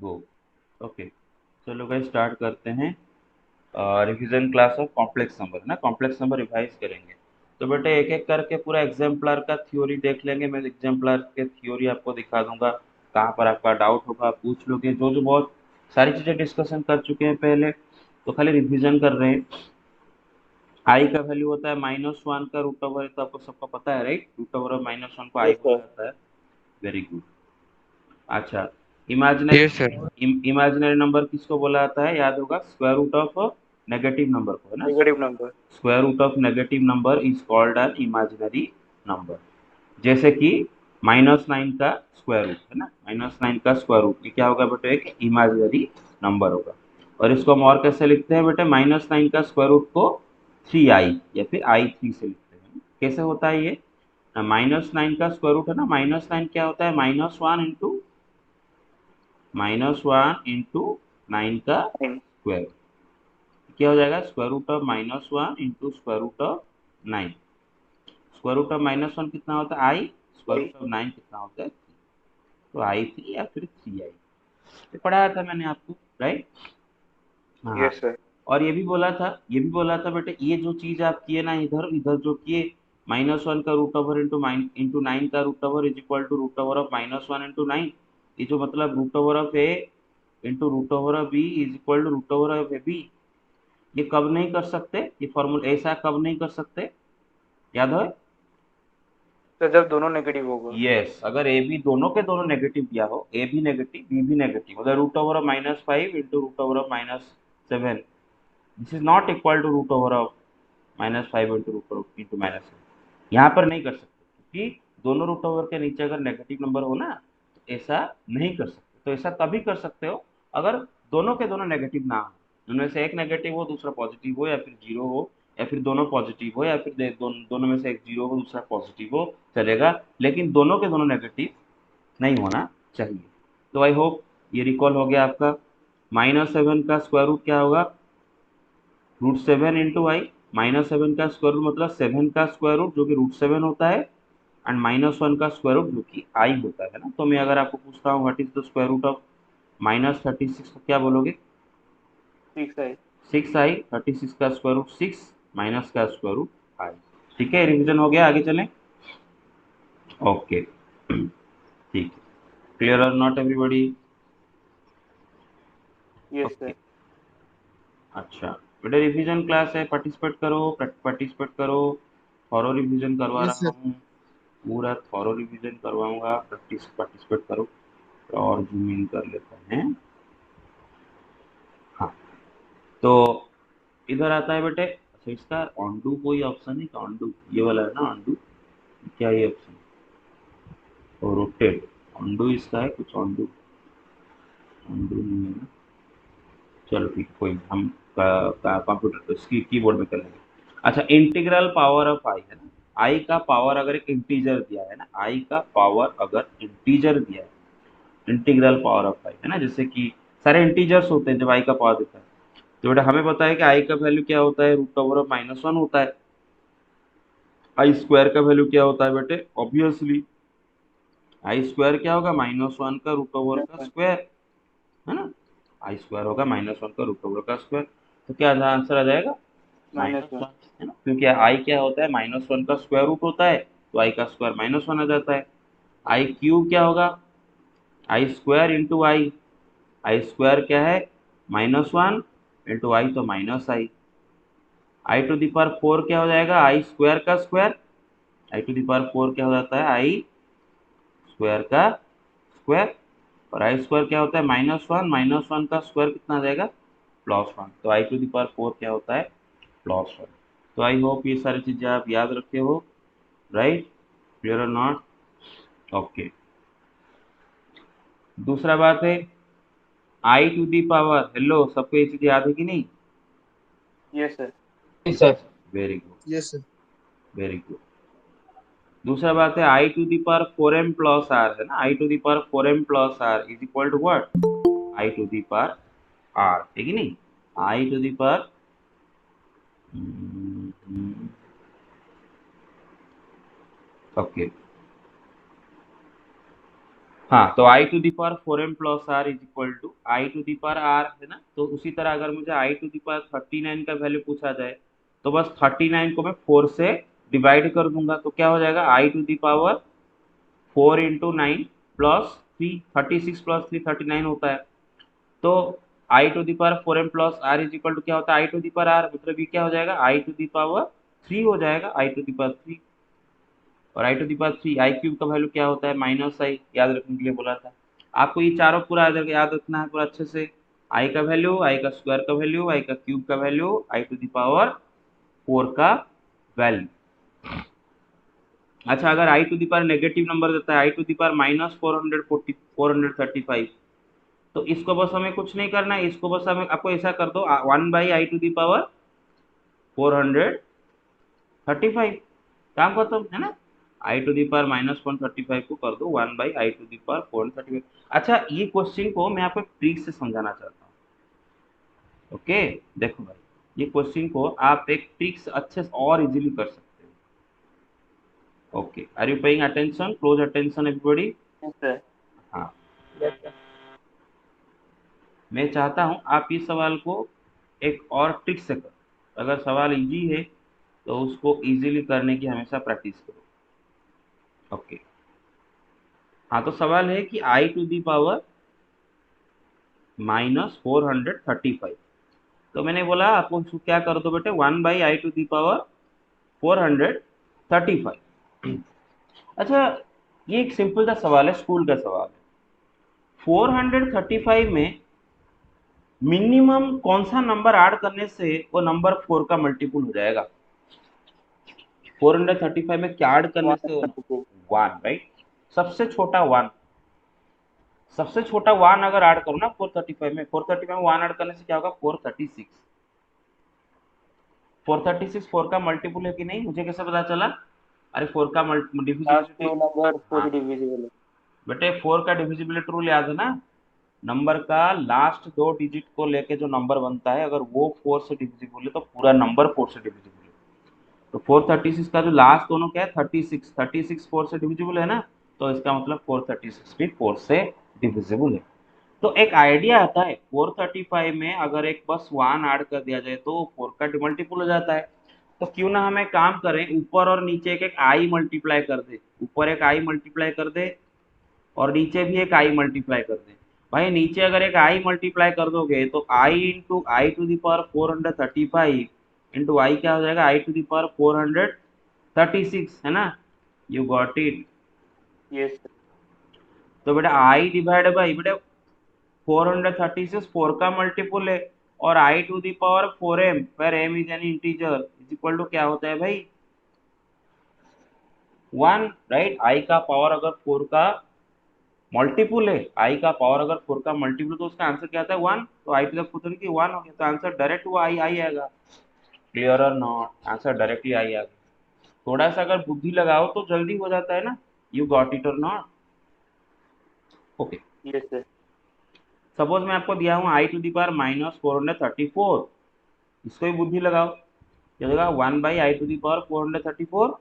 गो। Okay, चलो guys start करते हैं। Revision class of complex number ना, कॉम्प्लेक्स नंबर रिवाइज करेंगे। तो बेटे एक एक करके पूरा एग्जाम्पलर का थ्योरी देख लेंगे। मैं एग्जाम्पलर के थ्योरी आपको दिखा दूंगा, कहाँ पर आपका डाउट होगा आप पूछ लोगे। जो जो बहुत सारी चीजें डिस्कशन कर चुके हैं पहले, तो खाली रिवीजन कर रहे हैं। आई का वैल्यू होता है -1 का रूट ओवर, तो आपको सबको पता है राइट, रूट ओवर ऑफ -1 को आई यस बोला सर। जाता है। Very good. अच्छा, यस सर। इमेजिनरी नंबर किसको बोला जाता है, याद होगा, square root of negative number को, है ना। Negative number. Square root of negative number is called an imaginary number. जैसे कि -9 का स्क्वायर रूट है ना, -9 का स्क्वायर रूट, ये क्या होगा बेटे, एक इमेजिनरी नंबर होगा। और इसको हम और कैसे लिखते हैं बेटे, -9 का स्क्वायर रूट को 3i या फिर i3 से लिखते हैं। कैसे होता है ये, -9 का स्क्वायर रूट है ना, -9 क्या होता है, -1 इंटू 9 का स्क्वायर। क्या हो जाएगा, square root of -1 into square root of 9। Square root of -1 कितना होता है, आई। स्क्वायर रूट ऑफ 9 कितना होता है, 3। तो i3 या फिर 3i, ये पढ़ाया था मैंने आपको, राइट। हाँ, यस सर। और ये भी बोला था बेटे, ये जो चीज आप किए ना, इधर इधर जो किए, -1 का रूट ओवर इंटू 9 का root over is equal to root over of -1 into 9। ये जो मतलब root over of a into root over of b is equal to root over of a b, ये कब नहीं कर सकते, ये फॉर्मूला ऐसा कब नहीं कर सकते, याद है। सर जब दोनों नेगेटिव होगा। यस, अगर ए बी दोनों के दोनों नेगेटिव दिया हो, ए भी नेगेटिव बी भी नेगेटिव, अगर root over of -5 into root over of -7, this is not equal to root over of -5 into root over into -7, यहाँ पर नहीं कर सकते, क्योंकि दोनों रूट ओवर के नीचे अगर नेगेटिव नंबर हो ना, तो ऐसा नहीं कर सकते। तो ऐसा तभी कर सकते हो अगर दोनों के दोनों नेगेटिव ना हो, उनमें से एक नेगेटिव हो दूसरा पॉजिटिव हो, या फिर जीरो हो, या फिर दोनों पॉजिटिव हो, या फिर दोनों में से एक जीरो हो दूसरा पॉजिटिव हो, चलेगा। लेकिन दोनों के दोनों नेगेटिव नहीं होना चाहिए। तो आई होप ये रिकॉल हो गया आपका। -7 का स्क्वायर रूट क्या होगा, √7 × i। -7 का स्क्वायर रूट मतलब 7 का स्क्वायर रूट जो कि √7 होता है, एंड -1 का स्क्वायर रूट जो कि i होता है ना। तो मैं अगर आपको पूछता हूँ what is the square root of -36, तो क्या बोलोगे, ठीक है। 6i। 36 का स्क्वायर रूट 6, माइनस का स्क्वायर रूट i। ठीक है, रिवीजन हो गया, आगे चलें। ओके, ठीक है, क्लियर और not everybody. Yes okay, sir. अच्छा, बेटा रिवीजन क्लास है, पार्टिसिपेट करो, पार्टिसिपेट करो। थॉरो रिवीजन करवा यस रहा सर। हूँ, पूरा थॉरो रिवीजन करवाऊंगा, पार्टिसिपेट करो। और जूम इन कर लेते हैं। हाँ, तो इधर आता है बेटे, अच्छा इसका ऑनडू कोई ऑप्शन है क्या, ऑनडू ये वाला है ना ऑनडू, क्या ये ऑप्शन, और रोटेट, ऑनडू इसका है कुछ, ऑनडू ऑनडू नहीं है ना। चलो ठीक है, कोई नहीं, हम कंप्यूटर पे इसकी कीबोर्ड में कर लेंगे। अच्छा, इंटीग्रल पावर ऑफ आई है ना, आई का पावर अगर एक इंटीजर दिया है ना, आई का पावर अगर इंटीजर दिया है, इंटीग्रल पावर ऑफ आई है ना, जैसे कि सारे इंटीजर्स होते हैं जब आई का पावर देता है। तो बेटा हमें पता है कि आई का वैल्यू क्या होता है, रूट ओवर ऑफ -1 होता है। आई स्क्वायर का वैल्यू क्या होता है बेटे, ऑब्वियसली आई स्क्वायर क्या होगा, -1 का रूट ओवर का स्क्वायर, है ना। आई स्क्वायर होगा -1 का रूट ओवर का स्क्वायर। तो क्या आंसर आ जाएगा, -1। -1, है ना, क्योंकि आई क्या होता है, -1 का स्क्वायर रूट होता है, तो आई का स्क्वायर -1 आ जाता है। आई क्यूब क्या होगा, i square into i, i square क्या है, -1 इंटू आई तो -i। I to the power 4 क्या हो जाएगा, आई स्क्वायर का square, i to the power 4 क्या हो जाता है, आई स्क्वायर का स्क्वायर। और आई स्क्वायर क्या होता है, -1, -1 का स्क्वायर कितना आ जाएगा, +1। तो आई टू दी पावर 4 क्या होता है, +1। तो आई होप ये सारी चीजें आप याद रखे हो, राइट, क्लियर और नॉट। ओके, दूसरा बात है, i to the power, hello सबको ये चीज याद है कि नहीं, यस सर। जी sir. Very good, yes sir. Very good. दूसरा बात है, i to the power 4m plus r है ना, i to the power 4m plus r is equal to what, i to the power r, है कि नहीं, i to the power, okay, हाँ, तो i to the power 4m plus r is equal to i to the power r है ना, तो उसी तरह अगर मुझे आई टू दी पावर 39 का वैल्यू पूछा जाए तो बस 39 को मैं 4 से डिवाइड कर दूंगा, तो क्या हो जाएगा i to the power 4 into 9 plus 3, 36 plus 3 39 होता है। तो i to the power 4m plus r is equal to क्या होता है i to the power r, मतलब ये क्या हो जाएगा आई टू दी पावर 3 हो जाएगा, आई टू दी पावर 3। और i to the power 3 i cube का वैल्यू क्या होता है माइनस आई, याद रखने के लिए बोला था आपको, ये चारों पूरा याद रखना है पूरा अच्छे से। आई का वैल्यू, आई का स्क्वायर का वैल्यू, आई का क्यूब का value, i to the power 4 का वैल्यू। अच्छा, अगर i to the power negative number देता है i to the power minus 435, तो इसको बस हमें कुछ नहीं करना है, इसको बस हमें आपको ऐसा कर दो 1/(आई टू दी पावर)(435), काम खत्म है ना। आई टू दी पावर -135 को कर दो 1/(आई टू दी पावर)(435)। अच्छा, ये क्वेश्चन को मैं आपको ट्रिक से समझाना चाहता हूँ। ओके, देखो भाई, ये क्वेश्चन को आप एक ट्रिक से अच्छे से और इजीली कर सकते हो। Okay, are you paying attention? Close attention everybody. Yes sir. हाँ, यस सर। मैं चाहता हूँ आप इस सवाल को एक और ट्रिक से करो। अगर सवाल इजी है तो उसको इजीली करने की हमेशा प्रैक्टिस करो। ओके, हाँ, तो सवाल है कि आई टू दी पावर -435, तो मैंने बोला आपको उसको क्या कर दो बेटे 1/(आई टू दी पावर)(435)। अच्छा, ये एक सिंपल सा सवाल है, स्कूल का सवाल है। 435 में मिनिमम कौन सा नंबर ऐड करने से वो नंबर 4 का मल्टीपल हो जाएगा? 435 में क्या ऐड करने से? 132। 1, राइट। सबसे छोटा 1, सबसे छोटा 1 अगर ऐड करो ना 435 में, 435 में 1 ऐड करने से क्या होगा 436। 436 4 का मल्टीपल है कि नहीं, मुझे कैसे पता चला? अरे 4 का लास्ट डिविजिबिलिटी, टू नंबर 4 हाँ से डिविजिबल है। बेटे 4 का डिविजिबिलिटी रूल याद है ना, नंबर का लास्ट 2 डिजिट को लेके जो नंबर बनता है अगर वो 4 से डिविजिबल है तो पूरा नंबर 4 से डिविजिबल है। तो 436 का जो लास्ट दोनों क्या है 36, 36 4 से डिविजिबल है ना, तो इसका मतलब 436 भी 4 से डिविजिबल है। तो एक आइडिया आता है 435 में अगर एक बस 1 ऐड कर दिया जाए तो 4 का मल्टीपल हो जाता है। तो क्यों ना हमें काम करें, ऊपर और नीचे एक एक आई मल्टीप्लाई कर दे, ऊपर एक आई मल्टीप्लाई कर दे और नीचे भी एक आई मल्टीप्लाई कर दे। भाई नीचे अगर एक आई मल्टीप्लाई कर दोगे तो i into i to the power 435 into i क्या हो जाएगा आई टू दी पावर 436, है ना। You got it. Yes sir. तो बेटा आई डिवाइड बाई बेटा 436 4 का मल्टीपल है, और i to the power 4m where m is an integer is equal to क्या होता है भाई 1, राइट। आई का पावर अगर 4 का मल्टीपल है, आई का पावर अगर 4 का मल्टीपल तो उसका आंसर क्या आता है 1, तो आई टू द पावर की 1 हो गया, तो आंसर डायरेक्ट वो आई आई आएगा। क्लियर और नॉट? आंसर डायरेक्टली आई आएगा। थोड़ा सा अगर बुद्धि लगाओ तो जल्दी हो जाता है ना। यू गॉट इट और not? Okay, yes sir. Suppose मैं आपको दिया हूँ आई टू दी पावर -434, इसको ही बुद्धि लगाओ, क्या होगा 1/(आई टू दी पावर)(434)।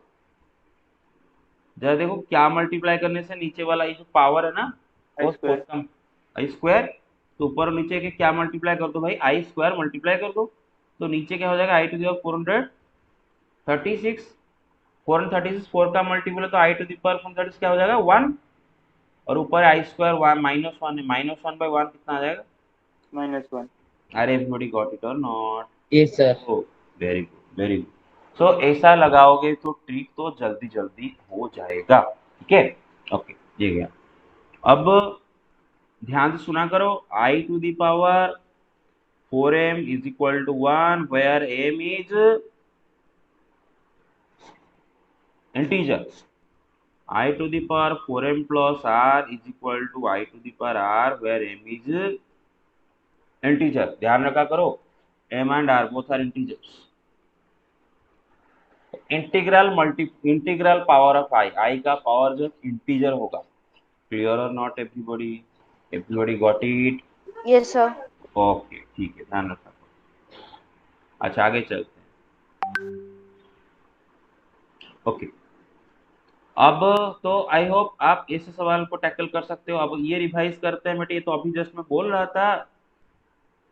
जरा देखो क्या मल्टीप्लाई करने से नीचे वाला ये जो पावर है ना आई वो 4 स्क्वायर। का आई स्क्वायर, तो ऊपर और नीचे के क्या मल्टीप्लाई कर दो भाई आई स्क्वायर मल्टीप्लाई कर दो, तो नीचे क्या हो जाएगा आई टू दी पावर 436, 436 4 का मल्टीपल है तो आई टू दी पावर 436 क्या हो जाएगा 1, और ऊपर आई स्क्वायर -1 है, -1/1 कितना आ जाएगा? -1। अरे एवरीबॉडी गॉट इट और not? Yes sir. Oh, very good very good. So ऐसा लगाओगे तो ट्रिक तो जल्दी जल्दी हो जाएगा। ठीक है, ओके, ये गया। अब ध्यान से सुना करो, i to the power 4m is equal to 1 where m is integer, i to the power 4m plus r is equal to i to the power r where m is integer. ध्यान रखा करो m and r both are integers. Integral power of i का power जो integer होगा। Clear और not everybody? Everybody got it? Yes sir. Okay, ठीक है, ध्यान रखा। अच्छा, आगे चलते हैं। ओके, अब तो आई होप आप इस सवाल को टैकल कर सकते हो। अब ये रिवाइज करते हैं बेटे, ये तो अभी जस्ट मैं बोल रहा था,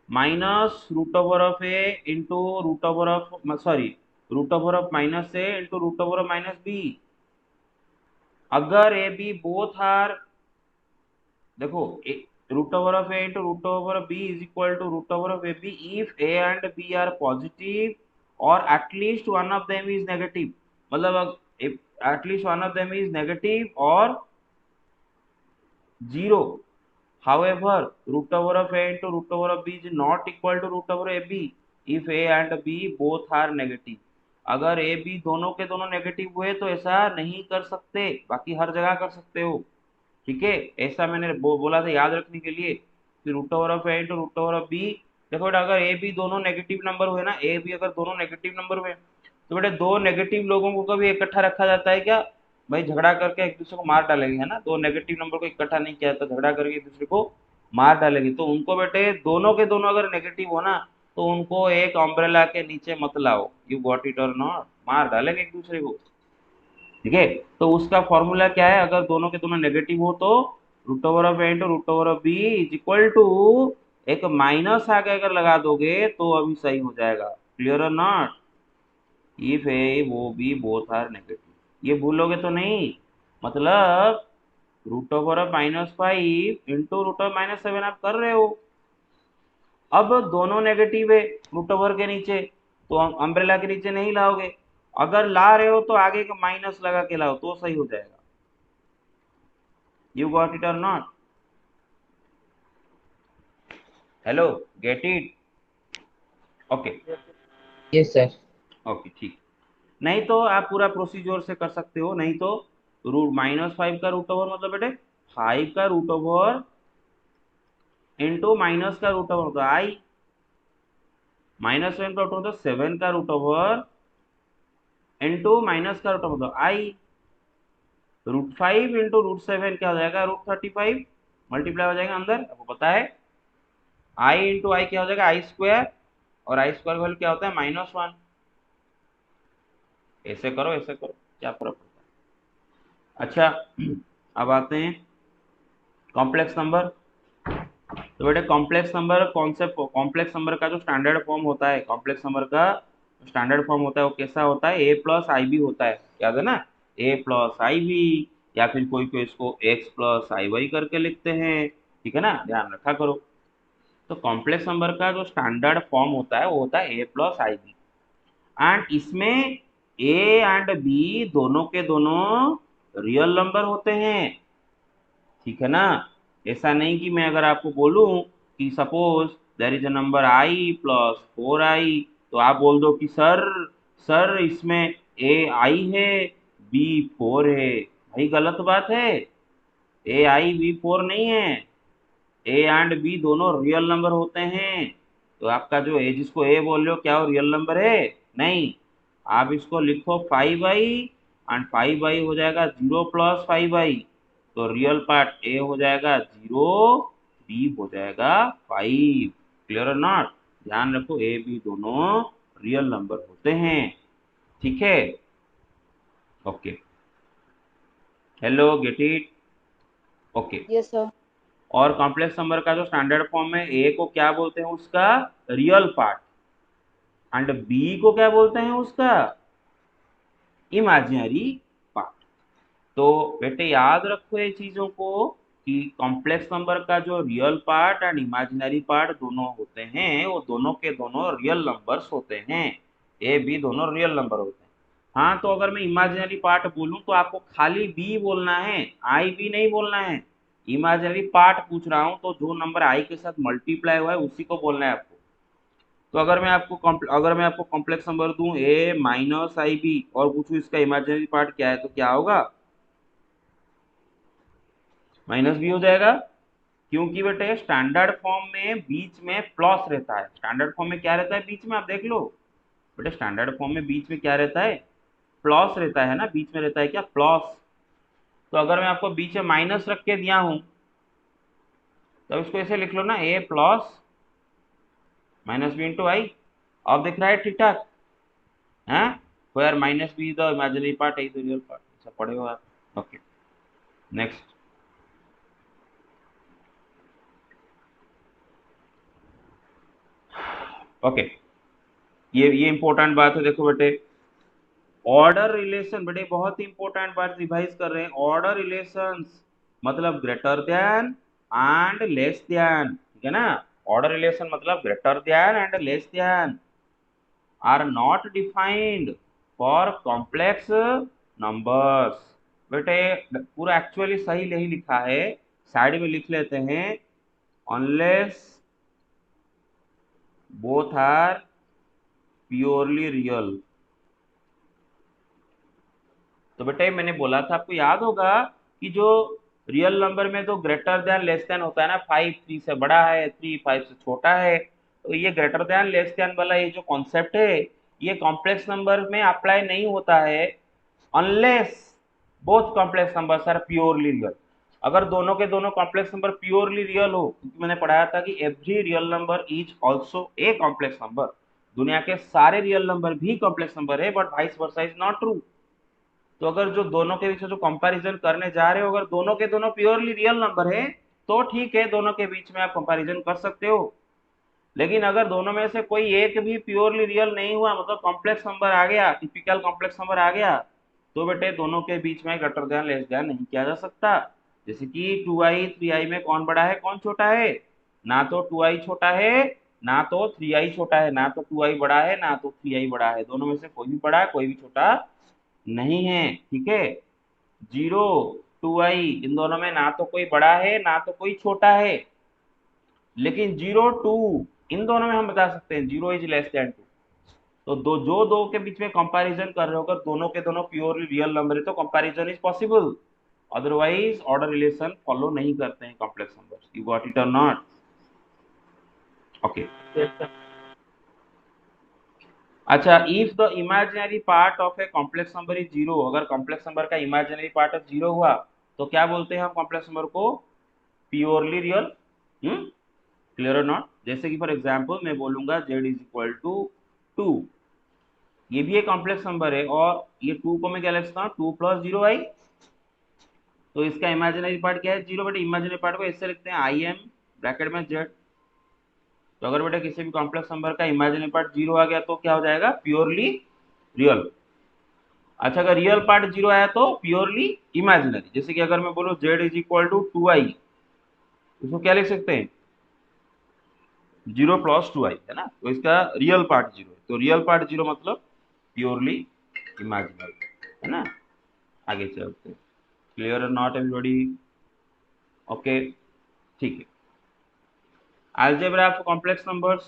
minus root over of a into root over of, sorry, root over of minus a into root over of minus b. अगर ए बी बोथ आर, देखो, root over of a into root over of b is equal to root over of a b if a and b are positive और at least one of them is negative. मतलब at least one of them is negative और zero. However, root over of a into root over of b is not equal to root over ab if a and b both are negative। अगर a b दोनों के दोनों negative हुए तो ऐसा नहीं कर सकते, बाकी हर जगह कर सकते हो। ठीक है, ऐसा मैंने बोला था याद रखने के लिए कि root over of a into root over of b. देखो बेटा, अगर ए बी दोनों नेगेटिव नंबर हुए ना, ए बी अगर दोनों नेगेटिव नंबर हुए तो बेटा दो नेगेटिव लोगों को कभी इकट्ठा रखा जाता है क्या? भाई झगड़ा करके एक दूसरे को मार डालेंगे, है ना। दो नेगेटिव नंबर को इकट्ठा नहीं किया तो झगड़ा करके एक दूसरे को मार डालेंगे। तो उनको बेटे दोनों के दोनों अगर नेगेटिव हो ना तो उनको एक अम्ब्रेला के नीचे मत लाओ। यू गॉट इट और नॉट? मार डालेंगे एक दूसरे को। ठीक है, तो उसका फॉर्मूला क्या है? अगर दोनों के दोनों नेगेटिव हो तो root over of a into root over of b is equal to, एक माइनस आगे अगर लगा दोगे तो अभी सही हो जाएगा। क्लियर और नॉट? इफ ए वो बी बोथ आर नेगेटिव, ये भूलोगे तो नहीं। मतलब root over of -5 into root of -7 आप कर रहे हो। अब दोनों नेगेटिव है रूट ओवर के नीचे, तो अम्ब्रेला के नीचे नहीं लाओगे। अगर ला रहे हो तो आगे का माइनस लगा के लाओ तो सही हो जाएगा। यू गॉट इट और not? Hello, get it? Okay. Yes sir. Okay ठीक। नहीं तो आप पूरा प्रोसीजर से कर सकते हो, नहीं तो रूट -5 का रूट ओवर मतलब बेटे 5 का रूट ओवर इंटू माइनस का रूट ओवर तो आई, -7 का रूट ओवर तो 7 का रूट ओवर इंटू माइनस का रूट ओवर तो आई। √5 इंटू √7 क्या हो जाएगा? √35 मल्टीप्लाई हो जाएगा अंदर, आपको पता है। आई इंटू आई क्या हो जाएगा? आई स्क्वायर, और आई स्क्वायर वैल्यू क्या होता है? -1। ऐसे करो ऐसे करो, क्या फर्क पड़ता है। अच्छा, अब आते हैं कॉम्प्लेक्स नंबर। तो बेटे complex number concept, complex number का जो स्टैंडर्ड फॉर्म होता है, कॉम्प्लेक्स नंबर का स्टैंडर्ड फॉर्म होता है वो कैसा होता है? a प्लस आई बी होता है, याद है ना? a प्लस आई बी, या फिर कोई कोई इसको x प्लस आई वाई करके लिखते हैं। ठीक है ना, ध्यान रखा करो। तो कॉम्प्लेक्स नंबर का जो स्टैंडर्ड फॉर्म होता है वो होता है a plus i b, and इसमें a एंड b दोनों के दोनों रियल नंबर होते हैं। ठीक है ना? ऐसा नहीं कि मैं अगर आपको बोलूं कि suppose there is a number i plus 4i, तो आप बोल दो कि सर इसमें ए आई है बी 4 है। भाई गलत बात है, ए आई बी 4 नहीं है। ए एंड बी दोनों रियल नंबर होते हैं। तो आपका जो ए, जिसको ए बोल रहे हो, क्या वो रियल नंबर है? नहीं। आप इसको लिखो 5i, एंड 5i हो जाएगा 0 प्लस 5i, तो रियल पार्ट ए हो जाएगा 0, बी हो जाएगा 5। क्लियर और नॉट? ध्यान रखो, ए बी दोनों रियल नंबर होते हैं। ठीक है, okay. Hello, get it? Okay. Yes sir. और कॉम्प्लेक्स नंबर का जो स्टैंडर्ड फॉर्म है, ए को क्या बोलते हैं? उसका रियल पार्ट, एंड बी को क्या बोलते हैं? उसका इमेजिनरी पार्ट। तो बेटे याद रखो ये चीजों को कि कॉम्प्लेक्स नंबर का जो real part and imaginary part दोनों होते हैं वो दोनों के दोनों रियल नंबर्स होते हैं। ए बी दोनों रियल नंबर होते हैं। हाँ, तो अगर मैं इमेजिनरी पार्ट बोलूं तो आपको खाली बी बोलना है, आई बी नहीं बोलना है। इमेजिनरी पार्ट पूछ रहा हूं तो जो नंबर आई के साथ मल्टीप्लाई हुआ है उसी को बोलना है आपको। तो अगर मैं आपको कॉम्प्लेक्स नंबर दूं ए माइनस आई बी और पूछूं इसका इमेजिनरी पार्ट क्या है, तो क्या होगा? माइनस बी हो जाएगा। क्योंकि बेटे स्टैंडर्ड फॉर्म में बीच में प्लस रहता है। स्टैंडर्ड फॉर्म में क्या रहता है बीच में? आप देख लो बेटे, स्टैंडर्ड फॉर्म में बीच में क्या रहता है? प्लस रहता है ना, बीच में रहता है क्या? प्लस। तो अगर मैं आपको बीच में माइनस रख के दिया हूं तो इसको ऐसे लिख लो ना, a plus minus b into i. अब दिख रहा है ठीक ठाक? है where minus b the imaginary part, a the real part, ऐसा पढ़े हो आप? Okay, next. ओके, ये इंपॉर्टेंट बात है, देखो बेटे, ऑर्डर रिलेशन, बेटे बहुत ही इंपॉर्टेंट बात रिवाइज कर रहे हैं। ऑर्डर रिलेशंस मतलब greater than and less than, ठीक है ना। ऑर्डर रिलेशन मतलब greater than and less than are not defined for complex numbers. बेटे पूरा एक्चुअली सही नहीं लिखा है, साइड में लिख लेते हैं, unless both are purely real. तो बेटे मैंने बोला था, आपको याद होगा कि जो रियल नंबर में तो ग्रेटर देन लेस देन होता है ना, 5 3 से बड़ा है, 3 5 से छोटा है, तो ये ग्रेटर देन लेस देन वाला ये जो कॉन्सेप्ट है, ये कॉम्प्लेक्स नंबर में अप्लाई नहीं होता है unless both complex numbers are purely real. अगर दोनों के दोनों कॉम्प्लेक्स नंबर प्योरली रियल हो, क्योंकि मैंने पढ़ाया था कि every real number is also a complex number, दुनिया के सारे रियल नंबर भी कॉम्प्लेक्स नंबर है, but vice versa is not true. तो अगर जो दोनों के बीच में जो कंपैरिजन करने जा रहे हो, अगर दोनों के दोनों प्योरली रियल नंबर है तो ठीक है, दोनों के बीच में आप कंपैरिजन कर सकते हो। लेकिन अगर दोनों में से कोई एक भी प्योरली रियल नहीं हुआ, मतलब कॉम्प्लेक्स नंबर आ गया, टिपिकल कॉम्प्लेक्स नंबर आ गया, तो बेटे दोनों के बीच में ग्रेटर देन लेस देन नहीं किया जा सकता। जैसे कि 2i 3i में कौन बड़ा है कौन छोटा है, ना तो 2i छोटा है ना तो 3i छोटा है, ना तो 2i बड़ा है ना तो 3i बड़ा है, दोनों में से कोई भी बड़ा है कोई भी छोटा नहीं है, ठीक है। 0 2i इन दोनों में ना तो कोई बड़ा है ना तो कोई छोटा है, लेकिन 0 2 इन दोनों में हम बता सकते हैं 0 इज लेस देन 2। तो दो के बीच में कंपैरिजन कर रहे हो, अगर दोनों के दोनों प्योरली रियल नंबर है तो comparison is possible, otherwise order relation follow नहीं करते हैं complex numbers. You got it और नॉट? ओके। Yes, sir. अच्छा, if the imaginary part of A complex number is zero, अगर कॉम्प्लेक्स नंबर का imaginary part of zero हुआ तो क्या बोलते हैं हम कॉम्प्लेक्स नंबर को? Purely real. क्लियर और नॉट? जैसे कि फॉर एग्जांपल मैं बोलूंगा z इज इक्वल टू 2, ये भी एक कॉम्प्लेक्स नंबर है, और ये 2 को मैं क्या लिखता हूँ 2 प्लस 0i, तो इसका इमेजिनरी पार्ट क्या है? जीरो। बेटे इमेजिनरी पार्ट को ऐसे लिखते हैं आई एम ब्रैकेट में z। तो अगर बेटा किसी भी कॉम्प्लेक्स नंबर का इमेजिनरी पार्ट जीरो आ गया तो क्या हो जाएगा? Purely real. अच्छा, अगर रियल पार्ट जीरो आया तो प्योरली इमेजिनरी। जैसे कि अगर मैं बोलूँ z is equal to 2i, इसको क्या लिख सकते हैं? 0 प्लस 2i, है ना, तो इसका रियल पार्ट जीरो है, तो रियल पार्ट जीरो मतलब प्योरली इमेजिनरी, है ना। आगे चलते हैं। क्लियर और नॉट एवरीबॉडी? ओके, ठीक है। अलजेब्रा ऑफ कॉम्प्लेक्स नंबर्स,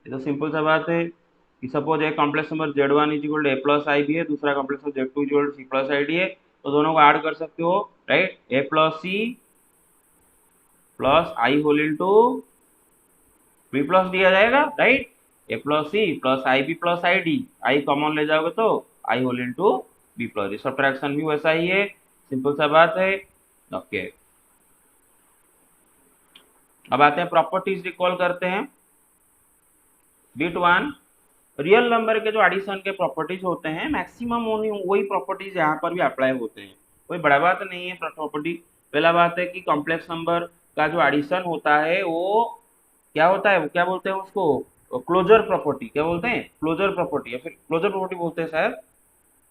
ये तो सिंपल सा बात है कि सपोज एक complex number z1 is equal to a plus i b है, दूसरा complex number z2 is equal to c plus i d है, तो दोनों को ऐड कर सकते हो, right. A plus c plus i whole into b plus d आ जाएगा, right. A plus c plus i b plus i d, i common ले जाओगे तो i whole into b plus d. Subtraction भी वैसा ही है, सिंपल सा बात है। ओके, अब आते हैं प्रॉपर्टीज रिकॉल करते हैं। बिट वन, रियल नंबर के जो एडिशन के प्रॉपर्टीज होते हैं मैक्सिमम वही प्रॉपर्टीज यहाँ पर भी अप्लाई होते हैं, कोई बड़ा बात नहीं है प्रॉपर्टी। पहला बात है कि कॉम्प्लेक्स नंबर का जो एडिशन होता है वो क्या होता है, वो क्या बोलते हैं उसको? Closure property. क्या बोलते हैं? क्लोजर प्रॉपर्टी, या फिर क्लोजर प्रॉपर्टी बोलते हैं शायद।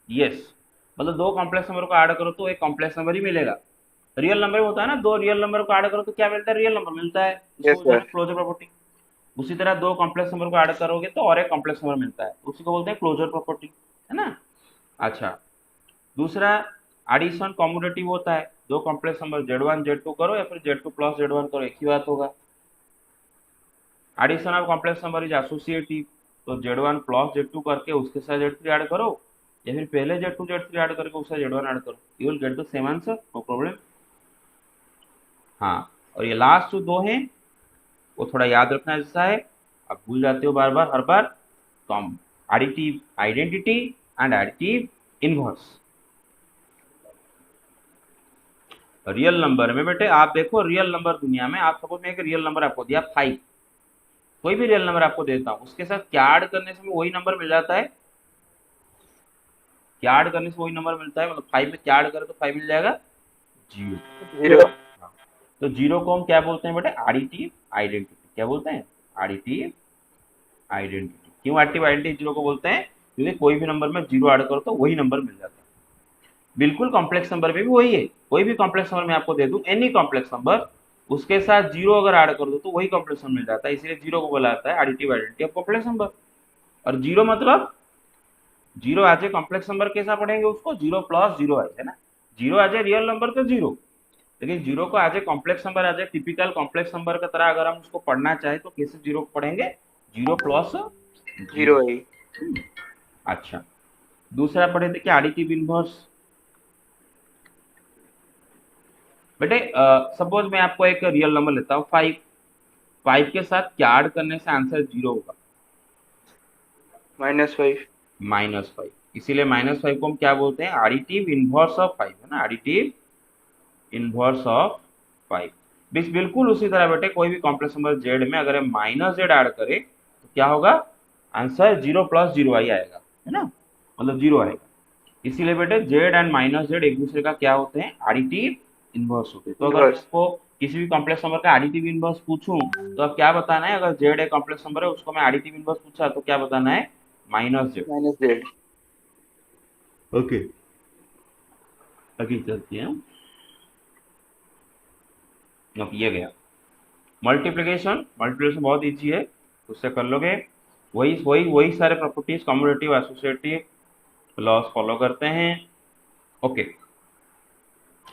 यस, मतलब दो कॉम्प्लेक्स नंबर को ऐड करो तो एक कॉम्प्लेक्स नंबर ही मिलेगा। रियल नंबर होता है ना, दो रियल नंबर को ऐड करो तो क्या मिलता है? रियल नंबर मिलता है, इसको Yes, बोलते sir. हैं क्लोजर प्रॉपर्टी। उसी तरह दो कॉम्प्लेक्स नंबर को ऐड करोगे तो और एक कॉम्प्लेक्स नंबर मिलता है, उसी को बोलते हैं क्लोजर प्रॉपर्टी, है ना। अच्छा, दूसरा एडिशन कॉम्यूटेटिव होता है, दो कॉम्प्लेक्स नंबर z1 z2 करो या फिर z2 प्लस z1 करो, एक ही बात होगा। Addition of complex number is associative, तो z1 प्लस z2 करके उसके साथ z3 ऐड करो, या फिर पहले z2 z3 ऐड करके उसके साथ z1 ऐड करो, you will get the same answer, no problem. हाँ, और ये लास्ट जो दो हैं वो थोड़ा याद रखना जैसा है, आप भूल जाते हो बार बार हर बार। तो हम additive identity and additive inverse. Real number में बेटे आप देखो, रियल नंबर दुनिया में आप सपोज मैं एक रियल नंबर आपको दिया 5, कोई भी रियल नंबर आपको देता हूँ, उसके साथ क्या ऐड करने से वही नंबर मिल जाता है? क्या ऐड करने से वही नंबर मिलता है, मतलब 5 में क्या ऐड करें तो 5 मिल जाएगा, 0। 0. तो 0 को हम क्या बोलते हैं बेटे, एडिटिव आइडेंटिटी। क्या बोलते हैं, एडिटिव आइडेंटिटी। क्यों एडिटिव आइडेंटिटी 0 को बोलते हैं, क्योंकि कोई भी नंबर में 0 ऐड करो तो वही नंबर मिल जाता है। बिल्कुल कॉम्प्लेक्स नंबर में भी वही है, कोई भी कॉम्प्लेक्स नंबर मैं आपको दे दूं, एनी कॉम्प्लेक्स नंबर, उसके साथ 0 अगर ऐड कर दो तो वही कॉम्प्लेक्स नंबर मिल जाता है, इसलिए 0 को बोला जाता है additive identity of complex number. और 0 मतलब 0 आज ए कॉम्प्लेक्स नंबर कैसा पढ़ेंगे उसको, 0 प्लस 0 है ना। 0 आज ए रियल नंबर तो 0, लेकिन 0 को आज ए कॉम्प्लेक्स नंबर, आज ए टिपिकल कॉम्प्लेक्स नंबर की तरह अगर हम उसको पढ़ना चाहे तो कैसे 0 को पढ़ेंगे, 0 प्लस 0 0। है. अच्छा, दूसरा पढ़े थे क्या, एडिटिव इनवर्स। बेटे सपोज मैं आपको एक रियल नंबर लेता हूँ 5, 5 के साथ क्या ऐड करने से आंसर 0 होगा, -5. -5। इसीलिए -5 को हम क्या बोलते हैं, एडिटिव इनवर्स ऑफ 5, है ना, एडिटिव इनवर्स ऑफ 5। बिल्कुल उसी तरह बेटे कोई भी कॉम्प्लेक्स नंबर z में अगर हम -z ऐड करें तो क्या होगा, आंसर 0 प्लस 0 ही आएगा, है ना, मतलब 0 आएगा। इसीलिए बेटे z एंड -z एक दूसरे का क्या होते हैं, एडिटिव इनवर्स होते हैं। तो अगर मैं इनवर्स. आपको किसी भी कॉम्प्लेक्स नंबर का एडिटिव इनवर्स पूछूं तो अब क्या बताना है, अगर z एक कॉम्प्लेक्स नंबर है उसको मैं एडिटिव इनवर्स पूछा तो क्या बताना है, -z। -z. ओके, आगे चलते हैं। अब ये गया मल्टीप्लिकेशन। मल्टीप्लिकेशन बहुत इजी है, उससे कर लोगे। वही वही वही सारे properties commutative associative loss follow करते हैं। ओके,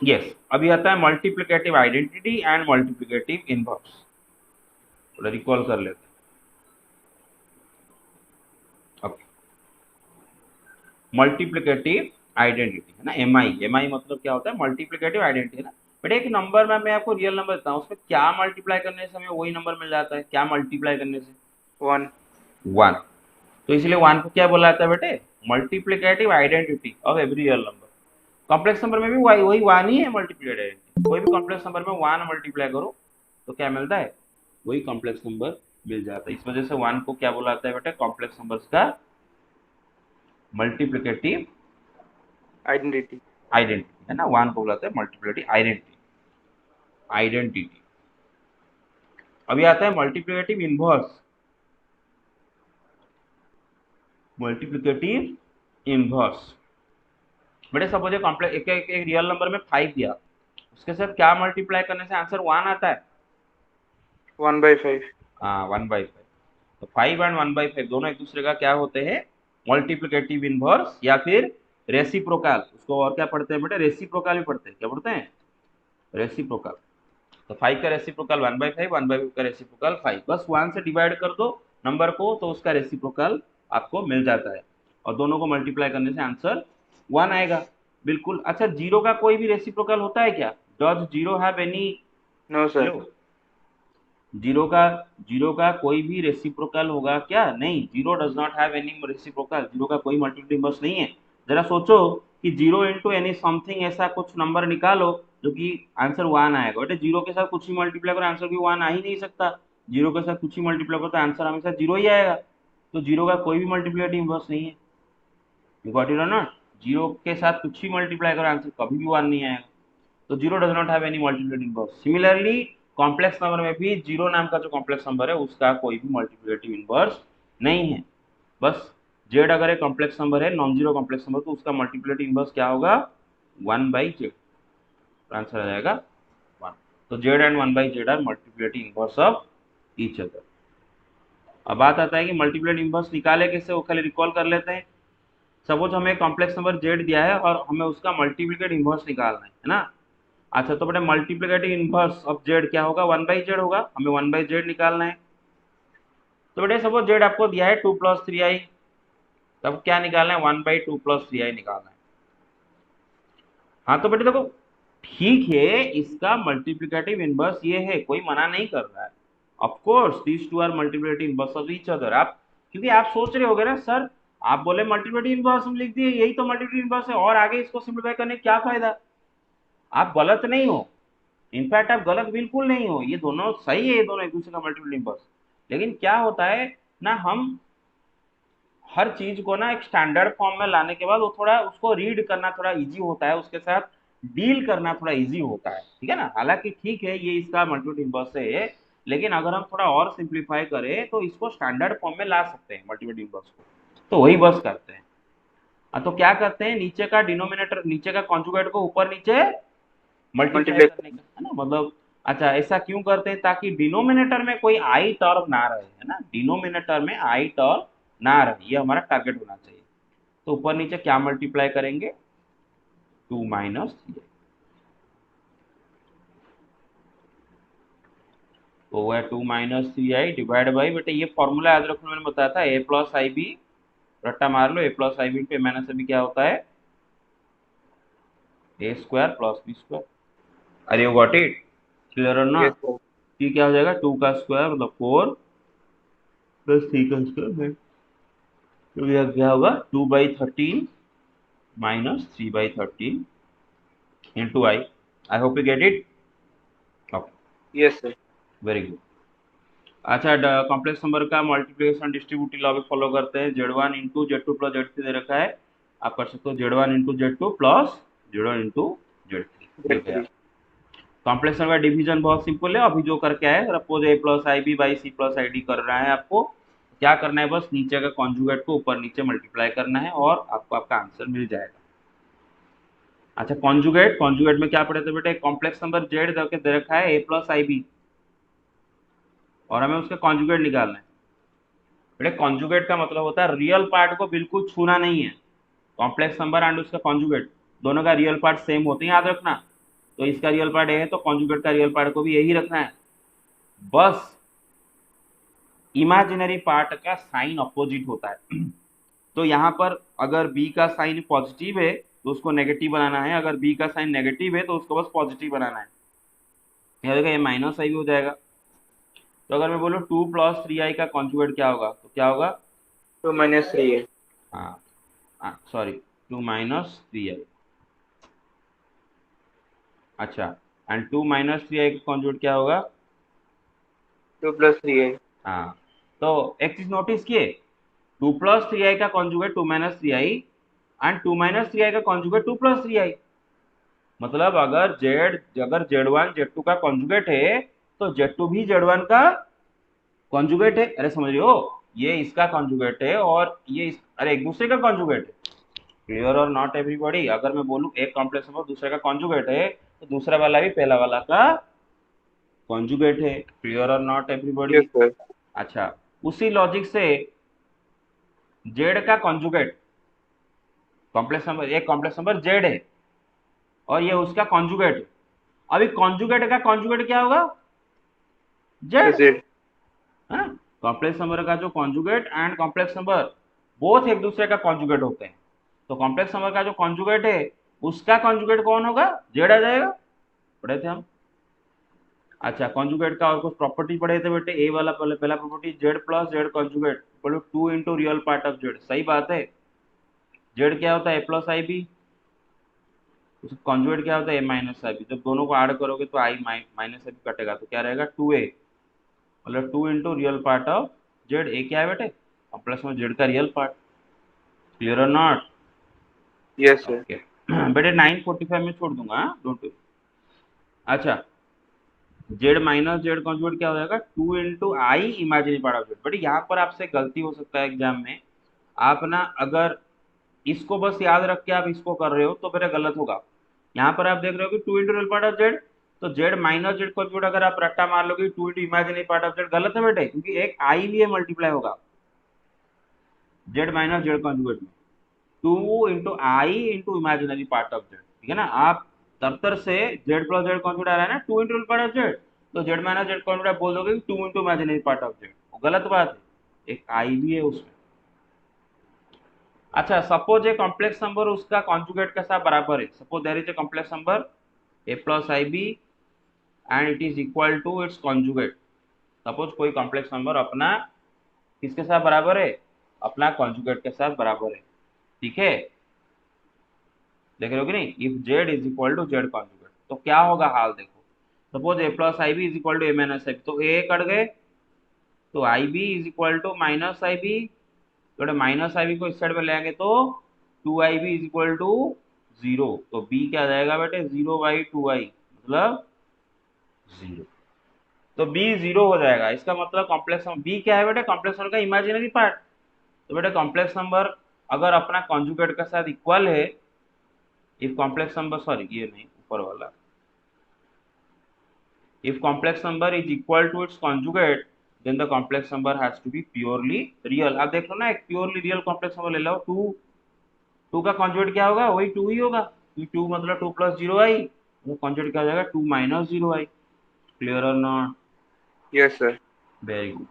यस, अभी आता है multiplicative identity and multiplicative inverse. थोड़ा रिकॉल कर लेते हैं। ओके, मल्टीप्लिकेटिव आइडेंटिटी है ना, एमआई मतलब क्या होता है, मल्टीप्लिकेटिव आइडेंटिटी, है ना। बट एक नंबर में मैं आपको रियल नंबर देता हूँ, उसमें क्या मल्टीप्लाई करने से हमें वही नंबर मिल जाता है, क्या मल्टीप्लाई करने से, 1. 1। तो इसलिए 1 को क्या बोला जाता है बेटे, multiplicative identity of every real number. Complex number में भी वही वही 1 ही है मल्टीप्लिकेटिव आइडेंटिटी। कोई भी कॉम्प्लेक्स नंबर में 1 मल्टीप्लाई करो तो क्या मिलता है, वही कॉम्प्लेक्स नंबर मिल जाता है। इस वजह से 1 को क्या बोला जाता है बेटे, कॉम्प्लेक्स नंबर्स का मल्टीप्लिकेटिव आइडेंटिटी. आइडेंटिटी, है ना, 1 को बोला जाता है मल्टीप्लिकेटिव आइडेंटिटी आइडेंटिटी। अभी आता है मल्टीप्लिकेटिव इनवर्स। मल्टीप्लिकेटिव इनवर्स, बेटे सपोज कॉम्प्लेक्स एक रियल नंबर में 5 दिया, उसके साथ क्या मल्टीप्लाई करने से आंसर 1 आता है, 1/5. हाँ 1/5। तो 5 एंड 1/5 दोनों एक दूसरे का क्या होते हैं, मल्टीप्लिकेटिव इनवर्स या फिर रेसिप्रोकल। उसको और क्या पढ़ते हैं बेटे, रेसिप्रोकल भी पढ़ते हैं। क्या पढ़ते हैं, रेसिप्रोकल। तो 5 का रेसिप्रोकल 1/5, 1/5 का रेसिप्रोकल 5। बस 1 से डिवाइड कर दो नंबर को तो उसका रेसिप्रोकल आपको मिल जाता है, और दोनों को मल्टीप्लाई करने से आंसर 1 आएगा। बिल्कुल। अच्छा, 0 का कोई भी रेसिप्रोकल होता है क्या, does 0 have any, no sir. Hello, zero का जीरो का कोई भी रेसिप्रोकल होगा क्या, नहीं, zero does not have any reciprocal, zero का कोई मल्टीप्लिकेटिव इनवर्स नहीं है। जरा सोचो कि जीरो इंटू एनी समथिंग, ऐसा कुछ नंबर निकालो जो कि आंसर 1 आएगा। बेटे जीरो के साथ कुछ ही मल्टीप्लाई करो आंसर भी 1 आ ही नहीं सकता, जीरो के साथ कुछ ही मल्टीप्लाई करो तो आंसर हमेशा 0 ही आएगा। तो जीरो का कोई भी मल्टीप्लिकेटिव इनवर्स नहीं है। यू गॉट इट और नॉट, जीरो के साथ कुछ ही मल्टीप्लाई करो आंसर कभी भी 1 नहीं आएगा। तो zero does not have any multiplicative inverse. Similarly complex number में भी जीरो नाम का जो कॉम्प्लेक्स नंबर है उसका कोई भी मल्टीप्लिकेटिव इनवर्स नहीं है। बस जेड अगर एक कॉम्प्लेक्स नंबर है, नॉन जीरो कॉम्प्लेक्स नंबर, तो उसका मल्टीप्लिकेटिव इनवर्स क्या होगा, 1/z। आंसर आ जाएगा 1। तो z and 1/z are multiplicative inverse of each other. अब बात आता है कि मल्टीप्लिकेटिव इनवर्स निकाले कैसे, वो खाली रिकॉल कर लेते हैं। सपोज हमें कॉम्प्लेक्स नंबर जेड दिया है और हमें उसका मल्टीप्लिकेटिव इनवर्स निकालना है ना। अच्छा, तो बेटा मल्टीप्लिकेटिव इनवर्स ऑफ जेड क्या होगा, 1/z होगा, हमें 1/z निकालना है। तो बेटे सपोज जेड आपको दिया है 2 + 3i, तब क्या निकालना है, 1/2 + 3i निकालना है। हाँ तो बेटे देखो, ठीक है, इसका मल्टीप्लिकेटिव इनवर्स ये है, कोई मना नहीं कर रहा है। Of course these two are multiplicative inverse of each other. आप क्योंकि आप सोच रहे होगे ना सर, आप बोले मल्टीप्लिकेटिव इनवर्स हम लिख दिए, यही तो मल्टीप्लिकेटिव इनवर्स है, और आगे इसको सिंप्लीफाई करने का क्या फायदा। आप गलत नहीं हो, इनफैक्ट आप गलत बिल्कुल नहीं हो, ये दोनों सही है, ये दोनों एक दूसरे का मल्टीपल इनवर्स। लेकिन क्या होता है ना, हम हर चीज को ना एक स्टैंडर्ड फॉर्म में लाने के बाद वो थोड़ा उसको रीड करना थोड़ा इजी होता है, उसके साथ डील करना थोड़ा इजी होता है, ठीक है ना। हालांकि ठीक है ये इसका मल्टीप्लिकेटिव इनवर्स है, लेकिन अगर हम थोड़ा और सिंप्लीफाई करें तो इसको स्टैंडर्ड फॉर्म में ला सकते हैं मल्टीप्लिकेटिव इनवर्स को, तो वही बस करते हैं। तो क्या करते हैं, नीचे का डिनोमिनेटर, नीचे का कॉन्जुगेट को ऊपर नीचे मल्टीप्लाई मल्टीप्लाई। करने का, है ना, मतलब। अच्छा, ऐसा क्यों करते हैं, ताकि डिनोमिनेटर में कोई आई टर्म ना रहे, है ना, डिनोमिनेटर में आई टर्म ना रहे, ये हमारा टारगेट होना चाहिए। तो ऊपर नीचे क्या मल्टीप्लाई करेंगे, 2 - 3i, तो वो है 2 - 3i डिवाइड बाई, बेटे ये फॉर्मूला याद रखो, मैंने बताया था a प्लस आई बी, रट्टा मार लो, a plus i b into a minus i b क्या होता है, a square plus b square. अरे यू गॉट इट, क्लियर और यस नॉट। सर। ये क्या हो जाएगा, 2 का स्क्वायर मतलब 4 प्लस 3 का स्क्वायर, तो यह क्या होगा, 2/13 minus 3/13 into i. I hope you get it. Okay, yes sir. Very good. अच्छा, कॉम्प्लेक्स नंबर का मल्टीप्लिकेशन डिस्ट्रीब्यूटिव लॉ भी फॉलो करते हैं। Z1 into Z2 plus Z3 दे रखा है, आप कर सकते हो Z1 into Z2 plus Z1 into Z3, ये जेड गया। थ्री। कॉम्प्लेक्स नंबर डिवीजन बहुत सिंपल है, अभी जो करके आए, suppose a plus i b by c plus i d कर रहा है, आपको क्या करना है, बस नीचे का कॉन्जुगेट को ऊपर नीचे मल्टीप्लाई करना है और आपको आपका आंसर मिल जाएगा। अच्छा, कॉन्जुगेट, कॉन्जुगेट में क्या पढ़े थे बेटे, कॉम्प्लेक्स नंबर जेड दे रखा है a प्लस आई बी, और हमें उसका कॉन्जुगेट निकालना है। बेटे कॉन्जुगेट का मतलब होता है रियल पार्ट को बिल्कुल छूना नहीं है, कॉम्प्लेक्स नंबर एंड उसका कॉन्जुगेट दोनों का रियल पार्ट सेम होते हैं, याद रखना। तो इसका रियल पार्ट ए है तो कॉन्जुगेट का रियल पार्ट को भी यही रखना है, बस इमेजिनरी पार्ट का साइन अपोजिट होता है। तो यहाँ पर अगर बी का साइन पॉजिटिव है तो उसको नेगेटिव बनाना है, अगर बी का साइन नेगेटिव है तो उसको बस पॉजिटिव बनाना है। यहाँ देखा, ये माइनस आई भी हो जाएगा। तो अगर मैं बोलूँ 2 + 3i का कॉन्जुगेट क्या होगा, तो क्या होगा, 2 - 3 है। हाँ सॉरी, 2 - 3i। अच्छा, एंड 2 - 3i का कॉन्जुगेट क्या होगा, 2 + 3 है। हाँ। तो एक चीज नोटिस किए, 2 + 3i का कॉन्जुगेट 2 - 3i, एंड 2 - 3i का कॉन्जुगेट 2 + 3i। मतलब अगर Z1 Z2 का कॉन्जुगेट है तो Z2 भी Z1 का कॉन्जुगेट है, अरे समझ रहे हो, ये इसका कॉन्जुगेट है और ये अरे एक दूसरे का कॉन्जुगेट है। क्लियर और नॉट एवरीबॉडी। अगर मैं बोलूं एक कॉम्प्लेक्स नंबर दूसरे का कॉन्जुगेट है तो दूसरा वाला भी पहला वाला का कॉन्जुगेट है। क्लियर और नॉट यस एवरीबॉडी। सर। अच्छा, उसी लॉजिक से जेड का कॉन्जुगेट, कॉम्प्लेक्स नंबर, एक कॉम्प्लेक्स नंबर जेड है और ये उसका कॉन्जुगेट है। अभी कॉन्जुगेट का कॉन्जुगेट क्या होगा, जेड। जेड। हाँ, कॉम्प्लेक्स नंबर का जो conjugate and complex number both एक दूसरे का कॉन्जुगेट होते हैं, तो कॉम्प्लेक्स नंबर का जो कॉन्जुगेट है उसका कॉन्जुगेट कौन होगा, जेड आ जाएगा, पढ़े थे हम। अच्छा, कॉन्जुगेट का और कुछ प्रॉपर्टी पढ़े थे बेटे, ए वाला पहला property, Z plus Z conjugate बोलो 2 × रियल पार्ट ऑफ जेड, सही बात है। जेड क्या होता है, ए प्लस आई बी, उसका कॉन्जुगेट क्या होता है, ए माइनस आई बी। जब दोनों को ऐड करोगे तो आई माइनस आई बी कटेगा तो क्या रहेगा, 2a, मतलब 2 × रियल पार्ट ऑफ जेड। ए क्या है बेटे, कॉम्प्लेक्स में जेड का रियल पार्ट। क्लियर और नॉट। Yes sir. ओके बेटे 9:45 में छोड़ दूंगा, डोंट। अच्छा, जेड माइनस जेड कॉन्जुगेट क्या हो जाएगा, 2 × i imaginary part of Z. But यहाँ पर आपसे गलती हो सकता है एग्जाम में, आप ना अगर इसको बस याद रख के आप इसको कर रहे हो तो बेटा गलत होगा। यहाँ पर आप देख रहे हो कि 2 × रियल पार्ट ऑफ जेड, तो जेड माइनस जेड कॉन्जुगेट अगर आप रट्टा मार लोगे 2 × इमेजिनरी पार्ट ऑफ जेड, गलत है बेटे, क्योंकि एक आई लिए मल्टीप्लाई होगा जेड माइनस जेड कॉन्जुगेट में, 2 × i × imaginary part of Z, ठीक है ना। आप दफ्तर से जेड प्लस जेड कॉन्जुगेट आ रहा है ना, 2 × रियल पार्ट ऑफ जेड, तो जेड माइनस जेड कॉन्जुगेट आप बोल दोगे 2 × इमेजिनरी पार्ट ऑफ जेड, वो गलत बात है, एक आई भी है उसमें। अच्छा, सपोज ए कॉम्प्लेक्स नंबर उसका कॉन्जुगेट के साथ बराबर है, suppose there is a complex number a plus i b and it is equal to its conjugate. Suppose कोई कॉम्प्लेक्स नंबर अपना किसके साथ बराबर है, अपना कॉन्जुगेट के साथ बराबर है, ठीक है, देख रहे हो कि नहीं, if z is equal to z conjugate तो क्या होगा हाल देखो। Suppose a plus i b is equal to a minus i b, तो ए कट गए, तो i b is equal to minus i b तो माइनस आई बी को इस साइड में लेंगे तो 2IB इज इक्वल टू 0, तो b क्या आ जाएगा बेटे 0/2i मतलब 0। तो b 0 हो जाएगा, इसका मतलब कॉम्प्लेक्स नंबर b क्या है बेटे, कॉम्प्लेक्स नंबर का इमेजिनरी पार्ट। तो बेटे कॉम्प्लेक्स नंबर अगर अपना कॉन्जुगेट के साथ इक्वल है, इफ कॉम्प्लेक्स नंबर, सॉरी ये नहीं ऊपर वाला, if complex number is equal to its conjugate then the complex number has to be purely real। अब देख लो ना, एक प्योरली रियल कॉम्प्लेक्स नंबर ले लो, टू, टू का कॉन्जुगेट क्या होगा, वही टू ही होगा, टू मतलब 2 + 0i, तो कॉन्जुगेट क्या हो जाएगा 2 - 0i। क्लियर और not? Yes, sir. Very good.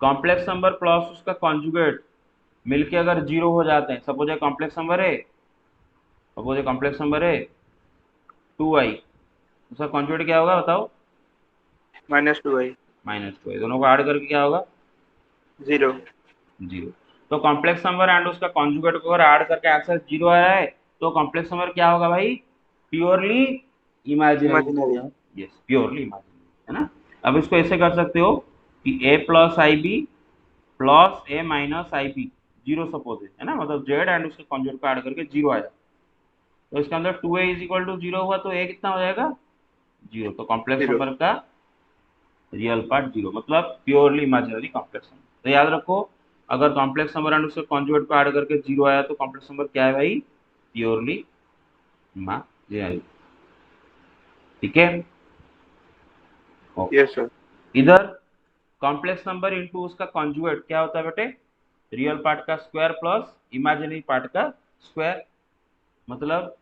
Complex number plus उसका कॉन्जुगेट मिलके अगर 0 हो जाते हैं, सपोज कॉम्प्लेक्स नंबर है, सपोज कॉम्प्लेक्स नंबर है 2i, उसका कॉन्जुगेट क्या होगा बताओ, -2i. -2i, दोनों को ऐड करके क्या होगा 0. 0। तो कॉम्प्लेक्स नंबर एंड उसका कॉन्जुगेट को अगर ऐड करके आंसर 0 आया है तो कॉम्प्लेक्स नंबर क्या होगा भाई, प्योरली इमेजिनरी Imaginary. होगा। यस, प्योरली इमेजिनरी, है ना। अब इसको ऐसे कर सकते हो कि a + IB + a - IB 0 suppose है ना, मतलब जेड एंड उसके कॉन्जुगेट को ऐड करके 0 आया, तो इसके अंदर 2a इज इक्वल टू 0 हुआ, तो a कितना हो जाएगा 0। तो कॉम्प्लेक्स 0. नंबर का रियल पार्ट 0, मतलब प्योरली इमेजिनरी कॉम्प्लेक्स नंबर। तो याद रखो, अगर कॉम्प्लेक्स नंबर एंड उसके कॉन्जुगेट को ऐड करके 0 आया तो कॉम्प्लेक्स नंबर क्या है भाई, प्योरली इमेजिनरी। ठीक है, ओके। Yes, sir. इधर कॉम्प्लेक्स नंबर इंटू उसका कॉन्जुगेट क्या होता है बेटे, रियल पार्ट का स्क्वायर प्लस इमेजिनरी पार्ट का स्क्वायर, मतलब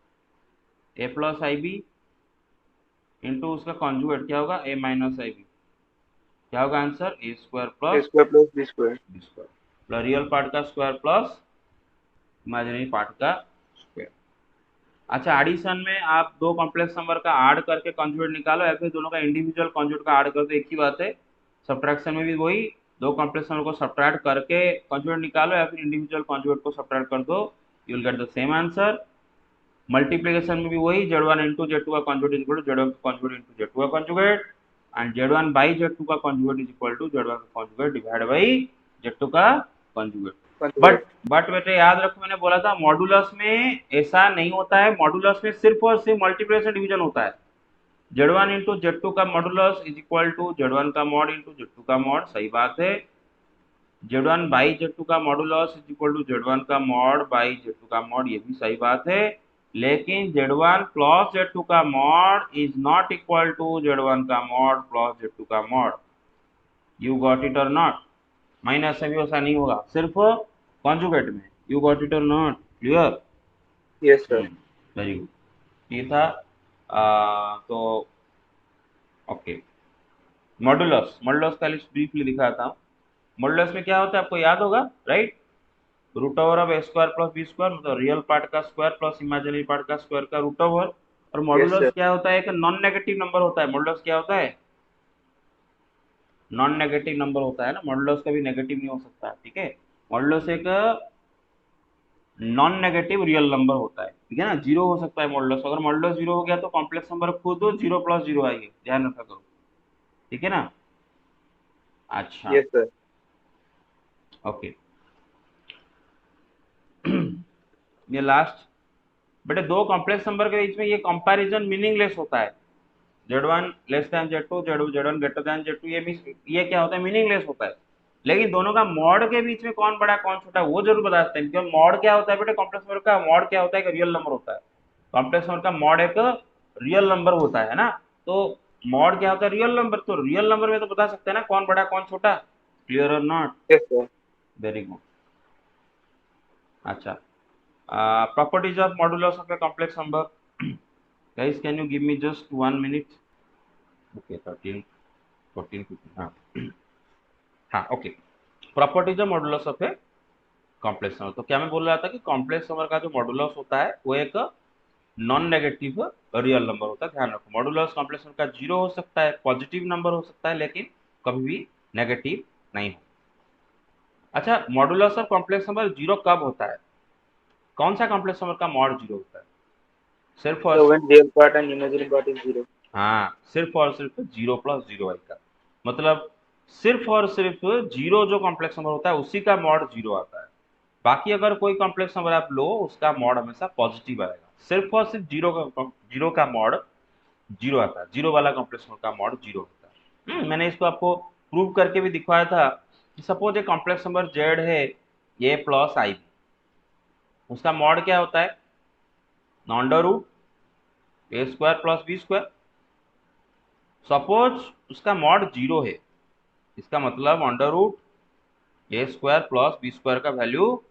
a + IB इंटू उसका कॉन्जुगेट क्या होगा a - IB, क्या होगा answer a² A + square plus B square. b², real part का स्क्वायर प्लस इमेजिनरी पार्ट का स्क्वायर। अच्छा, एडिशन में आप दो कॉम्प्लेक्स नंबर का ऐड करके कॉन्जुगेट निकालो, या फिर दोनों का इंडिविजुअल कॉन्जुगेट का ऐड कर दो, एक ही बात है। सब्ट्रैक्शन में भी वही, दो कॉम्प्लेक्स नंबर को सब्ट्रैक्ट करके कॉन्जुगेट निकालो या फिर इंडिविजुअल कॉन्जुगेट को सब्ट्रैक्ट कर दो, you will get the same answer. Multiplication में भी वही, Z1 इंटू Z2 का conjugate is equal to Z1 का कॉन्जुगेट इंटू Z2 का कॉन्जुगेट, एंड Z1/Z2 का conjugate is equal to Z1 का कॉन्जुगेट डिवाइड बाई Z2 का कॉन्जुगेट। Conjugate. बट बेटे याद रखो, मैंने बोला था मॉडुलस में ऐसा नहीं होता है, मॉडुलस में सिर्फ और सिर्फ मल्टीप्लिकेशन डिवीजन होता है। Z1 इंटू Z2 का modulus is equal to Z1 का मॉड इंटू Z2 का मॉड, सही बात है। Z1/Z2 का modulus is equal to Z1 का मॉड बाई Z2 का मॉड, ये भी सही बात है। लेकिन Z1 प्लस Z2 का mod is not equal to Z1 का मॉड प्लस Z2 का मॉड। यू गॉट इट और नॉट? माइनस से भी वैसा नहीं होगा, सिर्फ कॉन्जुगेट में। यू गॉट इट और not? Clear? Yes, sir. Very good. ये था तो ओके। मॉडुलस, मॉडुलस का लिस्ट ब्रीफली दिखाता हूँ। मॉडुलस में क्या होता है आपको याद होगा, right? Root over of a² + b², मतलब रियल पार्ट का स्क्वायर प्लस इमेजिनरी पार्ट का स्क्वायर का रूट ओवर। और Yes, मॉडुलस sir. क्या होता है, एक नॉन नेगेटिव नंबर होता है। मॉडुलस क्या होता है, नॉन नेगेटिव नंबर होता है ना, मॉडुलस कभी नेगेटिव नहीं हो सकता, ठीक है। मॉडुलस एक नॉन नेगेटिव रियल नंबर होता है, ठीक है ना। जीरो हो सकता है मॉडुलस, अगर मॉडुलस 0 हो गया तो कॉम्प्लेक्स नंबर खुद 0 + 0 आएगी, ध्यान रखा करो, ठीक है ना। अच्छा, Yes, sir. ओके। ये लास्ट, बेटे दो कॉम्प्लेक्स नंबर के बीच में ये कंपैरिजन मीनिंगलेस होता है। Z1 < Z2, Z1 < Z2, ये क्या होता है, मीनिंगलेस होता है। लेकिन दोनों का मॉड के बीच में कौन बड़ा कौन छोटा वो जरूर बता सकते हैं, क्योंकि मॉड क्या होता है बेटे, कॉम्प्लेक्स नंबर का मॉड क्या होता है, एक रियल नंबर होता है। कॉम्प्लेक्स नंबर का मॉड एक रियल नंबर होता है ना, तो मॉड क्या होता है, रियल नंबर। तो रियल नंबर में तो बता सकते हैं ना कौन बड़ा कौन छोटा। क्लियर और not? Yes, sir. Very good. अच्छा, properties of modulus of a complex number. Guys, can you give me just 1 minute? Okay, 13, 14, 15. हाँ हाँ, okay. Properties of modulus of A complex number. तो क्या मैं बोल रहा था कि कॉम्प्लेक्स नंबर का जो मॉडुलस होता है वो एक नॉन नेगेटिव रियल नंबर होता है। ध्यान रखो, मॉडुलस कॉम्प्लेक्स नंबर का 0 हो सकता है, पॉजिटिव नंबर हो सकता है, लेकिन कभी भी नेगेटिव नहीं हो। अच्छा, मॉडुलस ऑफ कॉम्प्लेक्स नंबर 0 कब होता है, कौन सा कॉम्प्लेक्स नंबर का मॉड 0 होता है? सिर्फ और So when real part and imaginary part is 0. हाँ, सिर्फ और सिर्फ 0 + 0i का मतलब सिर्फ और सिर्फ जीरो जो कॉम्प्लेक्स नंबर होता है उसी का मॉड जीरो आता है। बाकी अगर कोई कॉम्प्लेक्स नंबर आप लो उसका मॉड हमेशा पॉजिटिव आएगा। सिर्फ और सिर्फ जीरो का मॉड जीरो आता है, जीरो वाला कॉम्प्लेक्स नंबर का मॉड जीरो होता है। मैंने इसको आपको प्रूव करके भी दिखाया था कि सपोज एक कॉम्प्लेक्स नंबर जेड है ए प्लस आई बी, उसका मॉड क्या होता है? Under root a square plus b square. Suppose उसका मॉड जीरो है, इसका मतलब under root a square plus b square का वैल्यू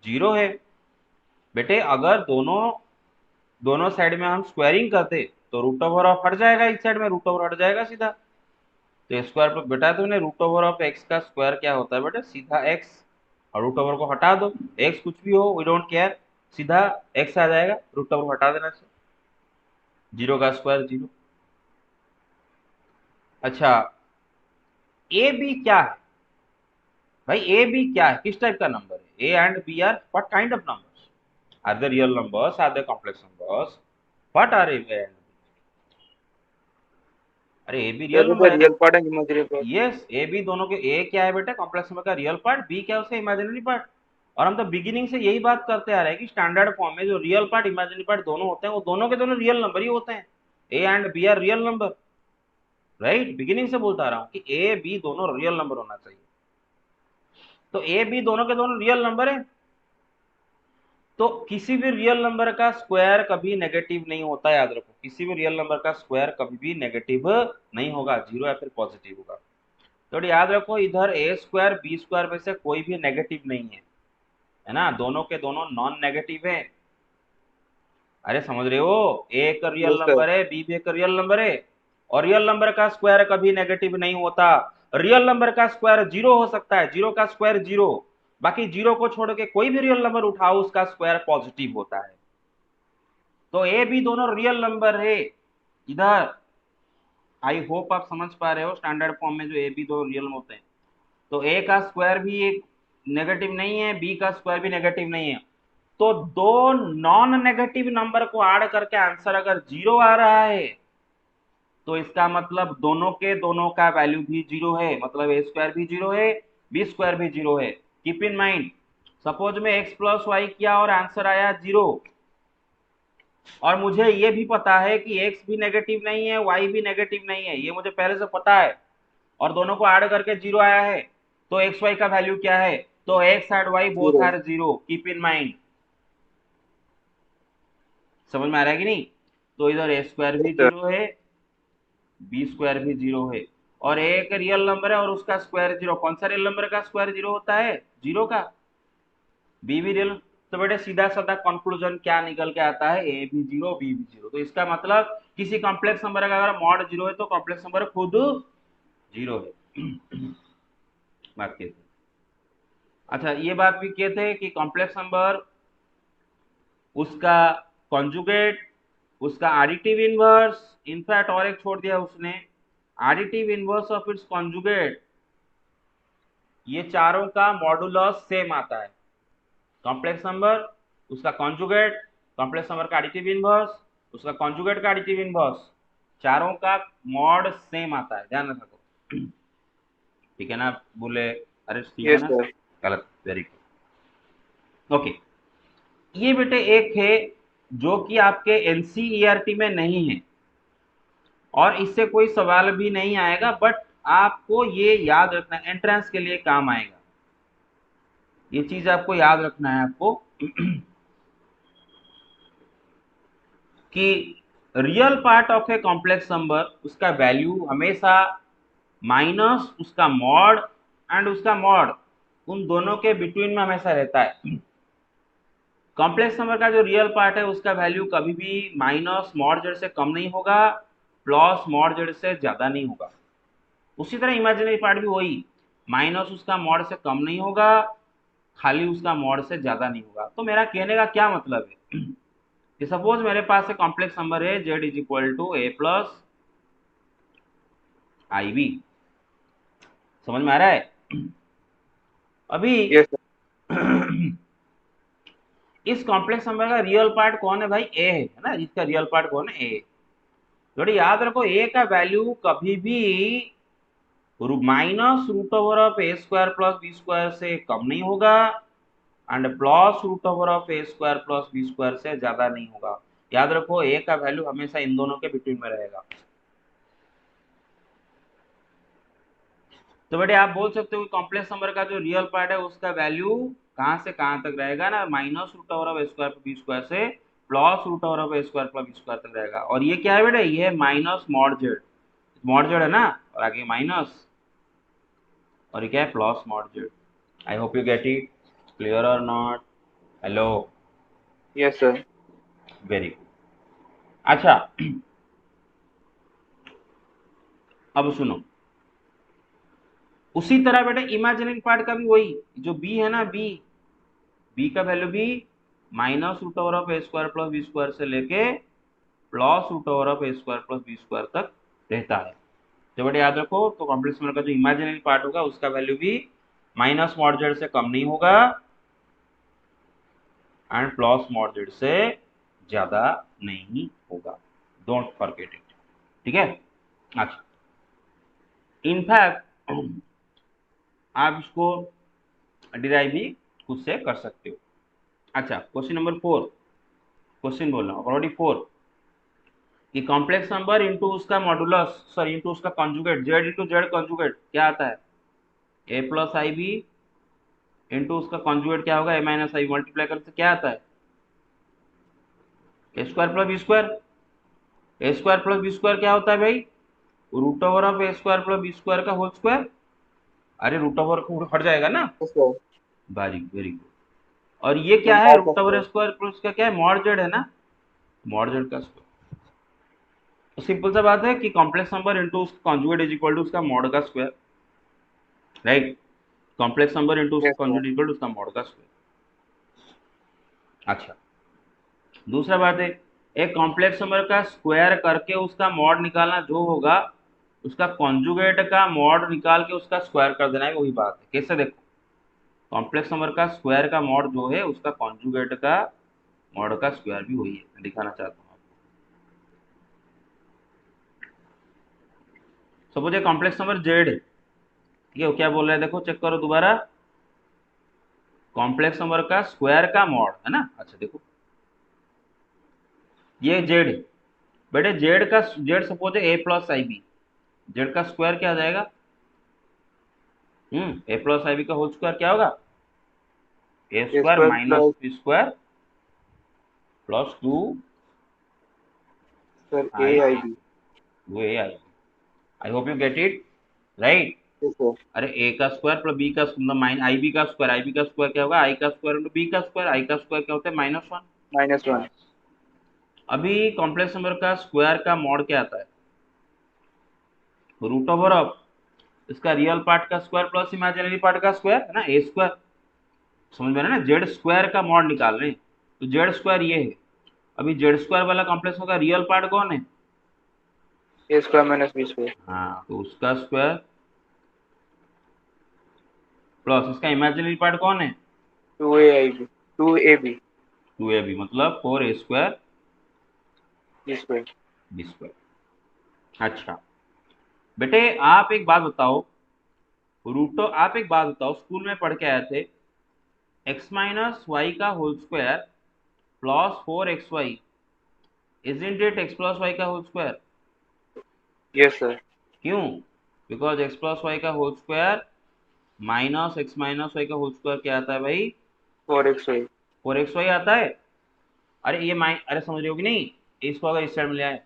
जीरो है। बेटे अगर दोनों दोनों साइड में हम स्क्वायरिंग करते तो रूट ओवर ऑफ हट जाएगा, इस साइड में रूट ओवर हट जाएगा सीधा। तो स्क्वायर पर बेटा तुमने रूट ओवर ऑफ एक्स का स्क्वायर क्या होता है बेटा? सीधा एक्स। और रूट ओवर को हटा दो, एक्स कुछ भी हो वी डोंट केयर, सीधा एक्स आ जाएगा, रूट ओवर हटा देना से जीरो का स्क्वायर जीरो। अच्छा ए बी क्या है भाई? ए बी क्या है, किस टाइप का नंबर है? A and b are what kind of numbers? Are they real numbers, are they complex numbers, what are a and? अरे ए बी सर रियल उधर नंबर है। रियल पार्ट है imaginary part? Yes a b दोनों के, a क्या है बेटा complex number का रियल पार्ट, बी क्या है उसका इमेजिनरी पार्ट। और हम तो बिगिनिंग से यही बात करते आ रहे हैं कि स्टैंडर्ड फॉर्म में जो रियल पार्ट इमेजिनरी पार्ट दोनों होते हैं वो दोनों के दोनों रियल नंबर ही होते हैं। A and b are real number, right? Beginning से बोलता आ रहा हूँ कि ए बी दोनों रियल नंबर होना चाहिए। तो ए बी दोनों के दोनों रियल नंबर है, तो किसी भी रियल नंबर का स्क्वायर कभी नेगेटिव नहीं होता, याद रखो किसी भी रियल नंबर का स्क्वायर कभी भी नेगेटिव नहीं होगा, जीरो या फिर पॉजिटिव होगा। तो याद रखो इधर ए स्क्वायर बी स्क्वायर में से कोई भी नेगेटिव नहीं है ना? दोनों के दोनों नॉन नेगेटिव है। अरे समझ रहे हो? ए एक रियल यस सर। नंबर है, बी भी एक रियल नंबर है, और रियल नंबर का स्क्वायर कभी नेगेटिव नहीं होता। रियल नंबर का स्क्वायर जीरो हो सकता है, जीरो का स्क्वायर जीरो, बाकी जीरो को छोड़ के कोई भी रियल नंबर उठाओ उसका स्क्वायर पॉजिटिव होता है। तो ए बी दोनों रियल नंबर है इधर। आई होप आप समझ पा रहे हो स्टैंडर्ड फॉर्म में जो ए बी दो रियल होते हैं। तो ए का स्क्वायर भी एक नेगेटिव नहीं है, बी का स्क्वायर भी नेगेटिव नहीं है। तो दो नॉन नेगेटिव नंबर को ऐड करके आंसर अगर जीरो आ रहा है तो इसका मतलब दोनों के दोनों का वैल्यू भी जीरो है, मतलब ए स्क्वायर भी जीरो है, बी स्क्वायर भी जीरो है। कीप इन माइंड, सपोज में एक्स प्लस वाई किया और आंसर आया जीरो, और मुझे ये भी पता है कि x भी नेगेटिव नहीं है y भी नेगेटिव नहीं है, ये मुझे पहले से पता है, और दोनों को ऐड करके जीरो आया है, तो एक्स वाई का वैल्यू क्या है? तो x and y both zero. Are zero. Keep in mind, समझ में आ रहा है कि नहीं? तो इधर ए स्क्वायर यस भी सर। जीरो है, बी स्क्वायर भी जीरो है, और ए एक रियल नंबर है और उसका स्क्वायर जीरो। कौन सा रियल नंबर का स्क्वायर जीरो होता है? जीरो का। बी भी रियल। तो बेटे सीधा साधा कंक्लूजन क्या निकल के आता है? ए भी जीरो बी भी जीरो। तो इसका मतलब किसी कॉम्प्लेक्स नंबर का अगर मॉड जीरो है तो कॉम्प्लेक्स नंबर खुद जीरो है। बात कहते हैं। अच्छा ये बात भी कहते हैं कि कॉम्प्लेक्स नंबर, उसका कॉन्जुगेट, उसका एडिटिव इनवर्स, इनफैक्ट और एक छोड़ दिया उसने, additive inverse of its conjugate, ये चारों का मॉडुलस सेम आता है। कॉम्प्लेक्स नंबर, उसका कॉन्जुगेट, कॉम्प्लेक्स नंबर का एडिटिव इनवर्स, उसका कॉन्जुगेट का एडिटिव इनवर्स, चारों का मॉड सेम आता है, ध्यान रखो। ठीक है ना? बोले अरे ठीक है यस ना? सर। गलत, वेरी गुड। ओके, ये बेटे एक है जो कि आपके एनसीईआरटी में नहीं है और इससे कोई सवाल भी नहीं आएगा, बट आपको ये याद रखना है, एंट्रेंस के लिए काम आएगा। ये चीज आपको याद रखना है आपको कि real part of A complex number, उसका वैल्यू हमेशा माइनस उसका मॉड एंड उसका मॉड, उन दोनों के बिटवीन में हमेशा रहता है। कॉम्प्लेक्स नंबर का जो रियल पार्ट है उसका वैल्यू कभी भी माइनस मॉड जेड से कम नहीं होगा, प्लस मॉड जेड से ज्यादा नहीं होगा। उसी तरह इमेजिनरी पार्ट भी वही, माइनस उसका मॉड से कम नहीं होगा, खाली उसका मॉड से ज्यादा नहीं होगा। तो मेरा कहने का क्या मतलब है कि सपोज मेरे पास एक कॉम्प्लेक्स नंबर है z is equal to a plus i b. समझ में आ रहा है? अभी यस सर। इस कॉम्प्लेक्स नंबर का रियल पार्ट कौन है भाई? ए है ना? इसका रियल पार्ट कौन है? ए। थोड़ी याद रखो ए का वैल्यू कभी भी minus root over of a square plus b square से कम नहीं होगा and plus root over of a square plus b square से ज्यादा नहीं होगा। याद रखो ए का वैल्यू हमेशा इन दोनों के बिटवीन में रहेगा। तो बेटे आप बोल सकते हो कि कॉम्प्लेक्स नंबर का जो रियल पार्ट है उसका वैल्यू कहां से कहां तक रहेगा ना, minus root over of a square b square से plus root over of a square plus b square तक रहेगा। और ये क्या है बेटे, ये है minus mod z, mod z है ना, और आगे माइनस, और ये क्या है plus mod z. I hope you get it, clear और not? Hello, yes sir. Very good. अच्छा अब सुनो, उसी तरह बेटे इमेजिनरी पार्ट का भी वही, जो बी है ना, बी, बी का वैल्यू भी minus root over of a square plus b square से लेके plus root over of a square plus b square तक रहता है। तो बेटे याद रखो, तो कॉम्प्लेक्स नंबर का जो इमेजिनरी पार्ट होगा उसका वैल्यू भी माइनस मॉड जेड से कम नहीं होगा एंड प्लस मॉड जेड से ज्यादा नहीं होगा। डोंट फॉरगेट इट, ठीक है? अच्छा, इनफैक्ट आप इसको डिराइव भी खुद से कर सकते हो। अच्छा, क्वेश्चन नंबर 4, क्वेश्चन बोल रहा हूँ ऑलरेडी 4, कि कॉम्प्लेक्स नंबर इंटू उसका मॉडुलस, सॉरी इंटू उसका conjugate, Z into Z conjugate क्या आता है, a plus i b into उसका कॉन्जुगेट क्या होगा, ए माइनस आई, मल्टीप्लाई करने से क्या आता है, a square plus b square. A square plus b square क्या होता है भाई, root over of a square plus b square का होल स्क्वायर। अरे रूट ओवर को हट जाएगा ना, yes sir. Very very good. और ये तो क्या है, मॉड रूट का ओवर स्क्वायर। स्क्वायर प्लस का क्या है, मॉड जेड है ना, मॉड जेड का स्क्वायर। तो सिंपल सा बात है कि कॉम्प्लेक्स नंबर इंटू उसका कॉन्जुगेट इज इक्वल टू उसका मॉड का square, right? Complex number into उसका yes sir. Conjugate equal to उसका मॉड का स्क्वायर। अच्छा, दूसरा बात है, एक कॉम्प्लेक्स नंबर का स्क्वायर करके उसका मॉड निकालना जो होगा, उसका कॉन्जुगेट का मॉड निकाल के उसका स्क्वायर कर देना है, वही बात है। कैसे देखो, कॉम्प्लेक्स नंबर का स्क्वायर का मॉड जो है उसका कॉन्जुगेट का मॉड का स्क्वायर भी वही है, मैं दिखाना चाहता हूँ आपको। सपोज ये कॉम्प्लेक्स नंबर जेड है, ठीक है, क्या बोल रहा है देखो, चेक करो दोबारा, कॉम्प्लेक्स नंबर का स्क्वायर का मॉड है ना। अच्छा देखो, ये जेड है बेटे, जेड का जेड सपोज है a plus i b, z का स्क्वायर क्या आ जाएगा, ए प्लस आई बी का होल स्क्वायर क्या होगा, a a square square minus plus b square plus two sir a i i b. वो a i, i hope you get it, right? Yes sir. अरे a का square plus b का मतलब माइन i b का square, i b का square क्या होगा, आई का स्क्वायर इंटू बी का स्क्वायर, आई का स्क्वायर क्या होता है माइनस वन। -1। बस, अभी कॉम्प्लेक्स नंबर का स्क्वायर का मॉड क्या आता है, रूट ओवर ऑफ इसका रियल पार्ट का स्क्वायर प्लस इमेजिनरी पार्ट का स्क्वायर है ना, ए स्क्वायर। समझ में आ रहा है ना, जेड स्क्वायर का मॉड निकाल रहे हैं, तो जेड स्क्वायर ये है। अभी जेड स्क्वायर वाला कॉम्प्लेक्स का रियल पार्ट कौन है, a square minus b square. हाँ, तो उसका स्क्वायर प्लस इसका इमेजिनरी पार्ट कौन है, 2 a i b, 2 a b, two a b, मतलब four a square b square. B square. अच्छा बेटे आप एक बात बताओ, रूटो आप एक बात बताओ, स्कूल में पढ़ के आए थे, एक्स माइनस वाई का whole square plus four x y, isn't it x plus y का होल स्क्वायर? Yes sir. क्यों? बिकॉज एक्स प्लस वाई का whole square minus x minus y का होल स्क्वायर क्या आता है भाई, 4 x y। Four x y आता है। अरे ये अरे समझ रहे हो कि नहीं, इसको अगर इस साइड में ले आए,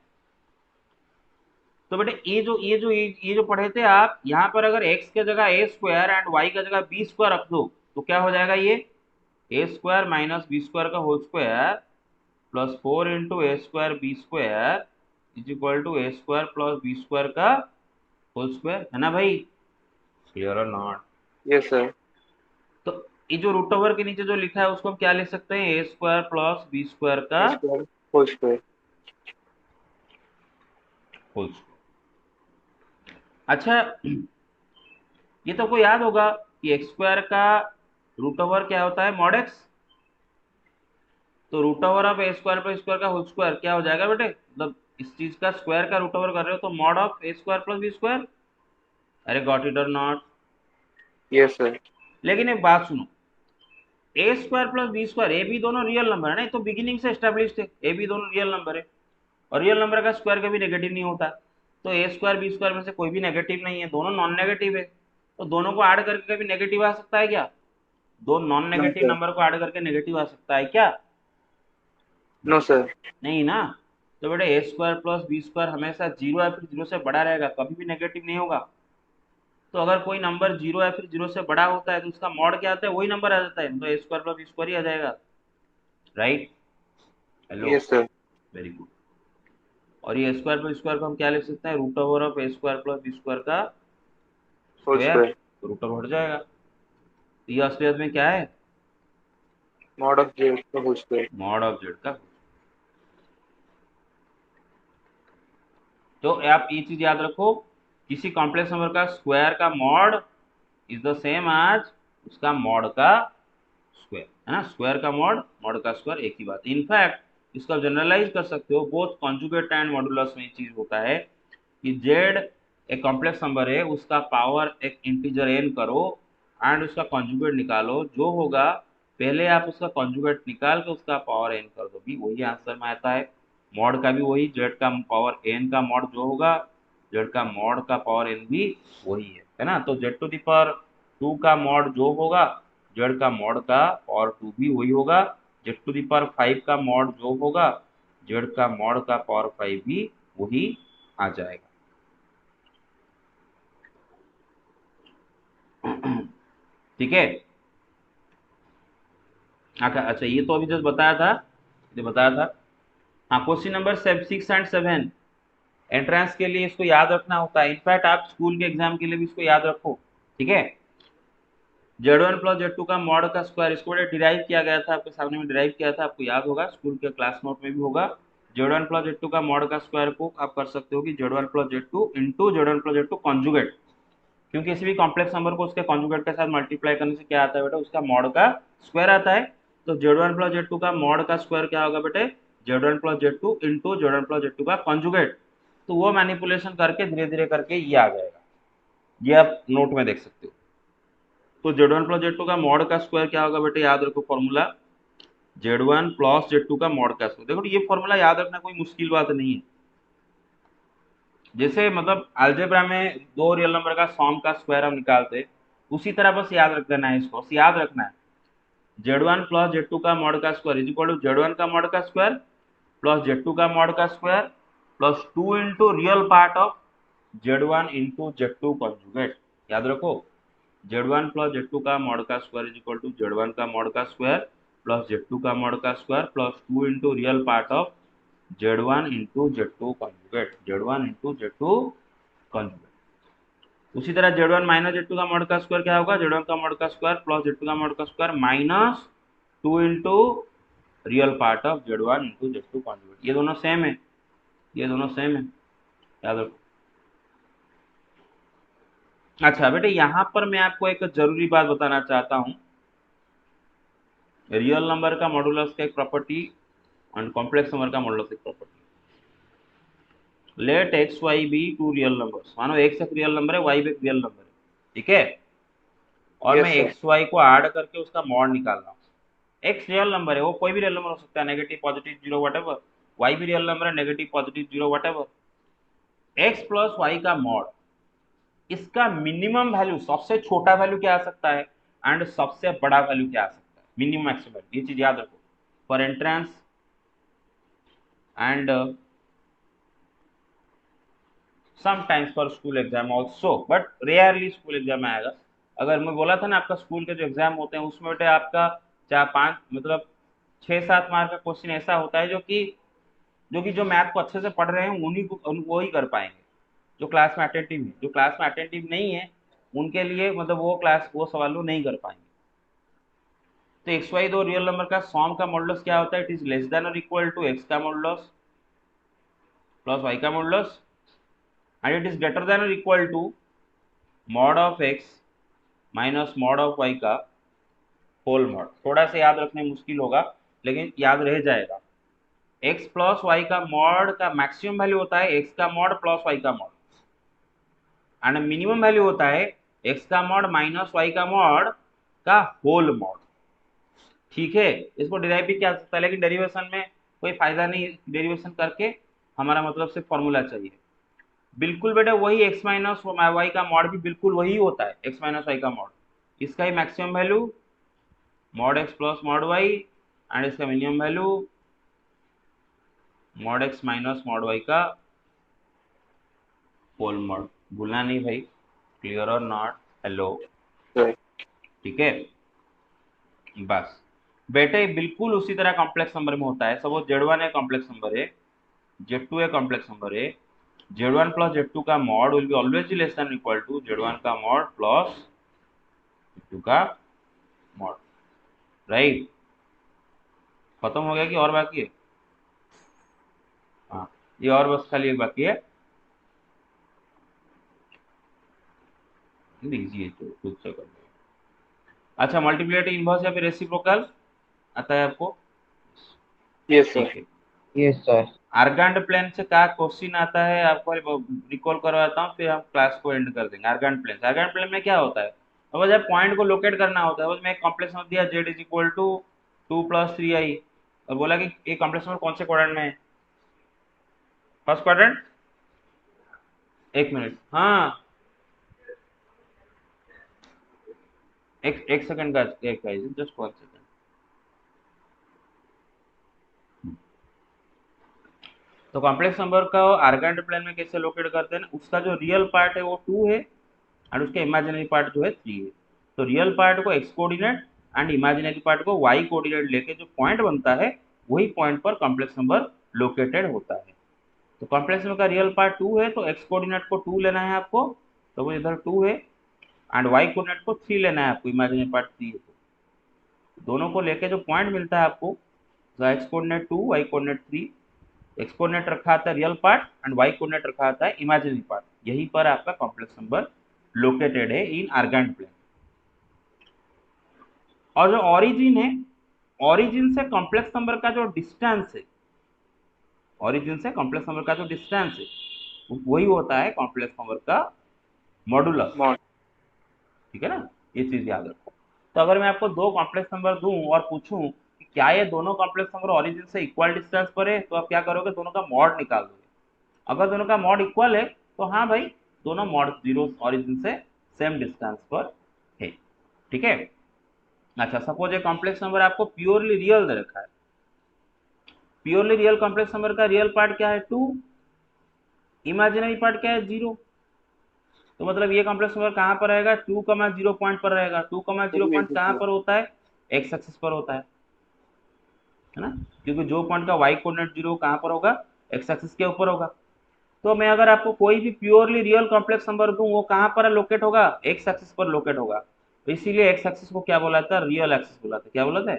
तो बेटे ये जो पढ़े थे आप, यहाँ पर अगर x की जगह ए स्क्वायर एंड y की जगह बी स्क्वायर रख दो, तो क्या हो जाएगा, ये a square minus b square का whole square plus four into a square b square is equal to a square plus b square का होल स्क्वायर, है ना भाई? क्लियर और नॉट? Yes sir. तो ये जो रूट ओवर के नीचे जो लिखा है उसको हम क्या लिख सकते हैं, a square plus b square का a square whole square. Whole square. अच्छा, ये तो आपको याद होगा कि एक्स स्क्वायर का रूट ओवर क्या होता है, मॉड एक्स। तो root over of a square plus square का होल स्क्वायर क्या हो जाएगा बेटे, मतलब इस चीज का स्क्वायर का रूट ओवर कर रहे हो तो mod of a square plus b square. अरे गॉट इट और नॉट? Yes sir. लेकिन एक बात सुनो, a square plus b square, a b दोनों रियल नंबर है ना, तो बिगिनिंग से एस्टेब्लिश थे, ए बी दोनों रियल नंबर है, और रियल नंबर का स्क्वायर कभी नेगेटिव नहीं होता। तो ए स्क्वायर बी स्क्वायर में से कोई भी नेगेटिव नहीं है, दोनों नॉन नेगेटिव है, तो दोनों को ऐड करके कभी नेगेटिव आ सकता है क्या? दो non no negative sir. Number को ऐड करके नेगेटिव आ सकता है क्या? No sir. नहीं ना। तो बेटे a square plus b square हमेशा जीरो या फिर जीरो से बड़ा रहेगा, कभी भी नेगेटिव नहीं होगा। तो अगर कोई नंबर जीरो या फिर जीरो से बड़ा होता है तो उसका मॉड क्या आता है, वही नंबर आ जाता है, तो ए स्क्वायर प्लस बी स्क्वायर ही आ जाएगा। Right? Hello, yes sir. Very good. और ये स्क्वायर प्लस स्क्वायर को हम क्या लिख सकते हैं, root over of a square plus b square का होल स्क्वायर, स्क्वायर। तो रूट ओवर हट जाएगा। तो ये असलियत में क्या है, मॉड ऑफ जेड का whole square. Mod of z का। तो आप ये चीज याद रखो, किसी कॉम्प्लेक्स नंबर का स्क्वायर का mod is the same as उसका मॉड का स्क्वायर, है ना, स्क्वायर का मॉड, मॉड का स्क्वायर एक ही बात। इनफैक्ट इसको जनरलाइज कर सकते हो, बोथ कॉन्जुगेट एंड मॉडुलस में चीज होता है कि जेड एक कॉम्प्लेक्स नंबर है, उसका पावर एक इंटीजर एन करो एंड उसका कॉन्जुगेट निकालो, जो होगा पहले आप उसका कॉन्जुगेट निकाल के उसका पावर एन कर दो, भी वही आंसर में आता है। मॉड का भी वही, जेड का पावर एन का मॉड जो होगा, जेड का मॉड का पावर एन भी वही है ना। तो z to the power two का मॉड जो होगा, जेड का मॉड का पावर टू भी वही होगा। Z to the power five का मॉड जो होगा, जेड का मॉड का पावर फाइव भी वही आ जाएगा। ठीक है। अच्छा अच्छा, ये तो अभी जस्ट बताया था, ये बताया था। हाँ, क्वेश्चन नंबर 6 एंड 7 एंट्रेंस के लिए इसको याद रखना होता है, इनफैक्ट आप स्कूल के एग्जाम के लिए भी इसको याद रखो। ठीक है। Z1 प्लस Z2 का मॉड का स्क्वायर, इसको डिराइव किया गया था, आपके सामने में डिराइव किया था, आपको याद होगा, स्कूल के क्लास नोट में भी होगा। Z1 प्लस Z2 का मॉड का स्क्वायर को आप कर सकते हो कि Z1 plus Z2 into Z1 plus Z2 conjugate, क्योंकि किसी भी कॉम्प्लेक्स नंबर को उसके कॉन्जुगेट के साथ मल्टीप्लाई करने से क्या आता है बेटा, उसका मॉड का स्क्वायर आता है। तो Z1 प्लस Z2 का मॉड का स्क्वायर क्या होगा बेटे, Z1 plus Z2 into Z1 plus Z2 का कॉन्जुगेट। तो वो मैनिपुलेशन करके धीरे धीरे करके ये आ जाएगा, ये आप नोट में देख सकते हो। तो Z1 प्लस Z2 का मॉड का स्क्वायर क्या होगा बेटे, याद रखो फॉर्मूला, Z1 प्लस Z2 का मॉड का स्क्वायर। देखो ये फॉर्मूला याद रखना कोई मुश्किल बात नहीं है, जैसे मतलब अलजेब्रा में दो रियल नंबर का सॉम का स्क्वायर हम निकालते, उसी तरह बस याद रख देना है इसको, बस याद रखना है Z1 प्लस Z2 का मॉड का square is equal to Z1 का मॉड का स्क्वायर प्लस Z2 का मॉड का square plus 2 into real part of Z1 into Z2 conjugate. याद रखो, Z1 प्लस Z2 का मॉड का square is equal to Z1 का मॉड का स्क्वायर प्लस Z2 का मॉड का square plus 2 into real part of Z1 into Z2 conjugate, Z1 into Z2 conjugate. उसी तरह Z1 माइनस Z2 का mod का स्क्वायर क्या होगा, Z1 का मॉड का स्क्वायर प्लस Z2 का मॉड का square minus 2 into real part of Z1 into Z2 conjugate. ये दोनों सेम है, ये दोनों सेम है, याद रखो। अच्छा बेटे, यहाँ पर मैं आपको एक जरूरी बात बताना चाहता हूँ, रियल नंबर का मॉडुलस का एक प्रॉपर्टी एंड कॉम्प्लेक्स नंबर का मॉडुलस एक property. Let x y be two real numbers, मानो एक्स एक रियल नंबर है, वाई भी एक रियल नंबर है, ठीक है, और मैं यस सर। एक्स वाई को ऐड करके उसका मॉड निकाल रहा हूँ। एक्स रियल नंबर है, वो कोई भी रियल नंबर हो सकता है, negative positive zero whatever, y भी रियल नंबर है, negative positive zero whatever. X plus y का मॉड, इसका मिनिमम वैल्यू, सबसे छोटा वैल्यू क्या आ सकता है एंड सबसे बड़ा वैल्यू क्या आ सकता है, मिनिमम मैक्सिमम, ये चीज याद रखो for entrance and sometimes for school exam also, but rarely school exam में आएगा। अगर मैं बोला था ना, आपका स्कूल के जो एग्जाम होते हैं उसमें बेटे आपका 4 5 मतलब 6 7 मार्क का क्वेश्चन ऐसा होता है जो मैथ को अच्छे से पढ़ रहे हैं उन्हीं को वो ही कर पाएंगे, जो क्लास में अटेंटिव है, जो क्लास में अटेंटिव नहीं है उनके लिए मतलब वो सवाल वो नहीं कर पाएंगे। तो एक्स वाई दो रियल नंबर का सॉम का मॉडुलस क्या होता है, इट इज लेस देन और इक्वल टू एक्स का मॉडुलस प्लस वाई का modulus and it is greater than और equal to mod of x minus mod of y का होल मॉड। थोड़ा सा याद रखने मुश्किल होगा लेकिन याद रह जाएगा। एक्स प्लस वाई का मॉड का मैक्सिमम वैल्यू होता है एक्स का मॉड प्लस वाई का मॉड, एंड मिनिमम वैल्यू होता है x का मॉड माइनस y का मॉड का होल मॉड। ठीक है, इसको डिराइव भी किया जा सकता है, लेकिन डेरिवेशन में कोई फायदा नहीं, डेरिवेशन करके हमारा मतलब सिर्फ फॉर्मूला चाहिए। बिल्कुल बेटा वही x माइनस वाई का मॉड भी बिल्कुल वही होता है, x माइनस वाई का मॉड, इसका ही maximum value mod x plus mod y and इसका minimum value mod x minus mod y का होल मॉड। भूलना नहीं भाई, क्लियर और नॉट? Hello, Right. ठीक है। बस बेटे बिल्कुल उसी तरह कॉम्प्लेक्स नंबर में होता है। सपोज Z1 है कॉम्प्लेक्स नंबर है, Z2 है कॉम्प्लेक्स नंबर है, Z1 प्लस Z2 का mod will be always less than equal to Z1 का मॉड प्लस Z2 का मॉड। राइट, खत्म हो गया कि और बाकी है? हाँ, ये और बस खाली एक बाकी है, इजी है तो खुद से कर लो। अच्छा, मल्टीप्लिकेटिव इनवर्स या फिर रेसिप्रोकल आता है आपको? Yes, sir. ठीक है। Yes sir. आर्गेंट प्लेन से क्या क्वेश्चन आता है आपको रिकॉल करवाता हूँ, फिर हम क्लास को एंड कर देंगे। आर्गेंट प्लेन में क्या होता है, अब जब पॉइंट को लोकेट करना होता है, बस मैं एक कॉम्प्लेक्स नंबर दिया z is equal to 2 + 3i और बोला कि ये कॉम्प्लेक्स नंबर कौन से क्वाड्रेंट में है? First quadrant. एक मिनट, हाँ, एक सेकंड का, एक जस्ट 1 सेकंड। तो कॉम्प्लेक्स नंबर का आर्गेंट प्लेन में कैसे लोकेट करते हैं ना, उसका जो रियल पार्ट है वो 2 है और उसका इमेजिनरी पार्ट जो है 3 है। तो रियल पार्ट को x coordinate and imaginary part को y कोऑर्डिनेट लेके जो पॉइंट बनता है वही पॉइंट पर कॉम्प्लेक्स नंबर लोकेटेड होता है। तो कॉम्प्लेक्स नंबर का रियल पार्ट 2 है, तो x कोऑर्डिनेट को 2 लेना है आपको, तो वो इधर 2 है, एंड y कोऑर्डिनेट को 3 लेना है आपको, इमेजिनरी पार्ट 3 है। तो दोनों को लेके जो पॉइंट मिलता है आपको, x coordinate 2 y coordinate 3, x coordinate रखा आता है real part and y coordinate रखा आता है इमेजिनरी पार्ट, यहीं पर आपका कॉम्प्लेक्स नंबर लोकेटेड है इन आर्गेंट प्लेन। और जो ओरिजिन है, ओरिजिन से कॉम्प्लेक्स नंबर का जो डिस्टेंस है, ओरिजिन से कॉम्प्लेक्स नंबर का जो डिस्टेंस है वही होता है कॉम्प्लेक्स नंबर का मॉडुलस। Mod. ठीक है ना, ये चीज याद रखो। तो अगर मैं आपको दो कॉम्प्लेक्स नंबर दूं और पूछूं कि क्या ये दोनों कॉम्प्लेक्स नंबर ओरिजिन से इक्वल डिस्टेंस पर है, तो आप क्या करोगे, दोनों का मॉड निकाल दोगे। अगर दोनों का मॉड इक्वल है तो हाँ भाई, दोनों मॉड जीरो ओरिजिन से सेम डिस्टेंस पर है। ठीक है। अच्छा, सपोज एक कॉम्प्लेक्स नंबर आपको प्योरली रियल दे रखा है, प्योरली रियल कॉम्प्लेक्स नंबर का रियल पार्ट क्या है 2, इमेजिनरी पार्ट क्या है 0। तो मतलब ये कॉम्प्लेक्स नंबर कहाँ पर रहेगा, 2,0 पॉइंट पर रहेगा। 2,0 पॉइंट कहाँ पर होता है, एक्स एक्सिस पर होता है ना, क्योंकि जो पॉइंट का वाई कोऑर्डिनेट 0 कहाँ पर होगा, एक्स एक्सिस के ऊपर होगा। तो मैं अगर आपको कोई भी प्योरली रियल कॉम्प्लेक्स नंबर दूं, वो कहाँ पर लोकेट होगा, एक्स एक्सिस पर लोकेट होगा। तो इसीलिए एक्स एक्सिस को क्या बोला था, रियल एक्सिस बोला था। क्या बोला था,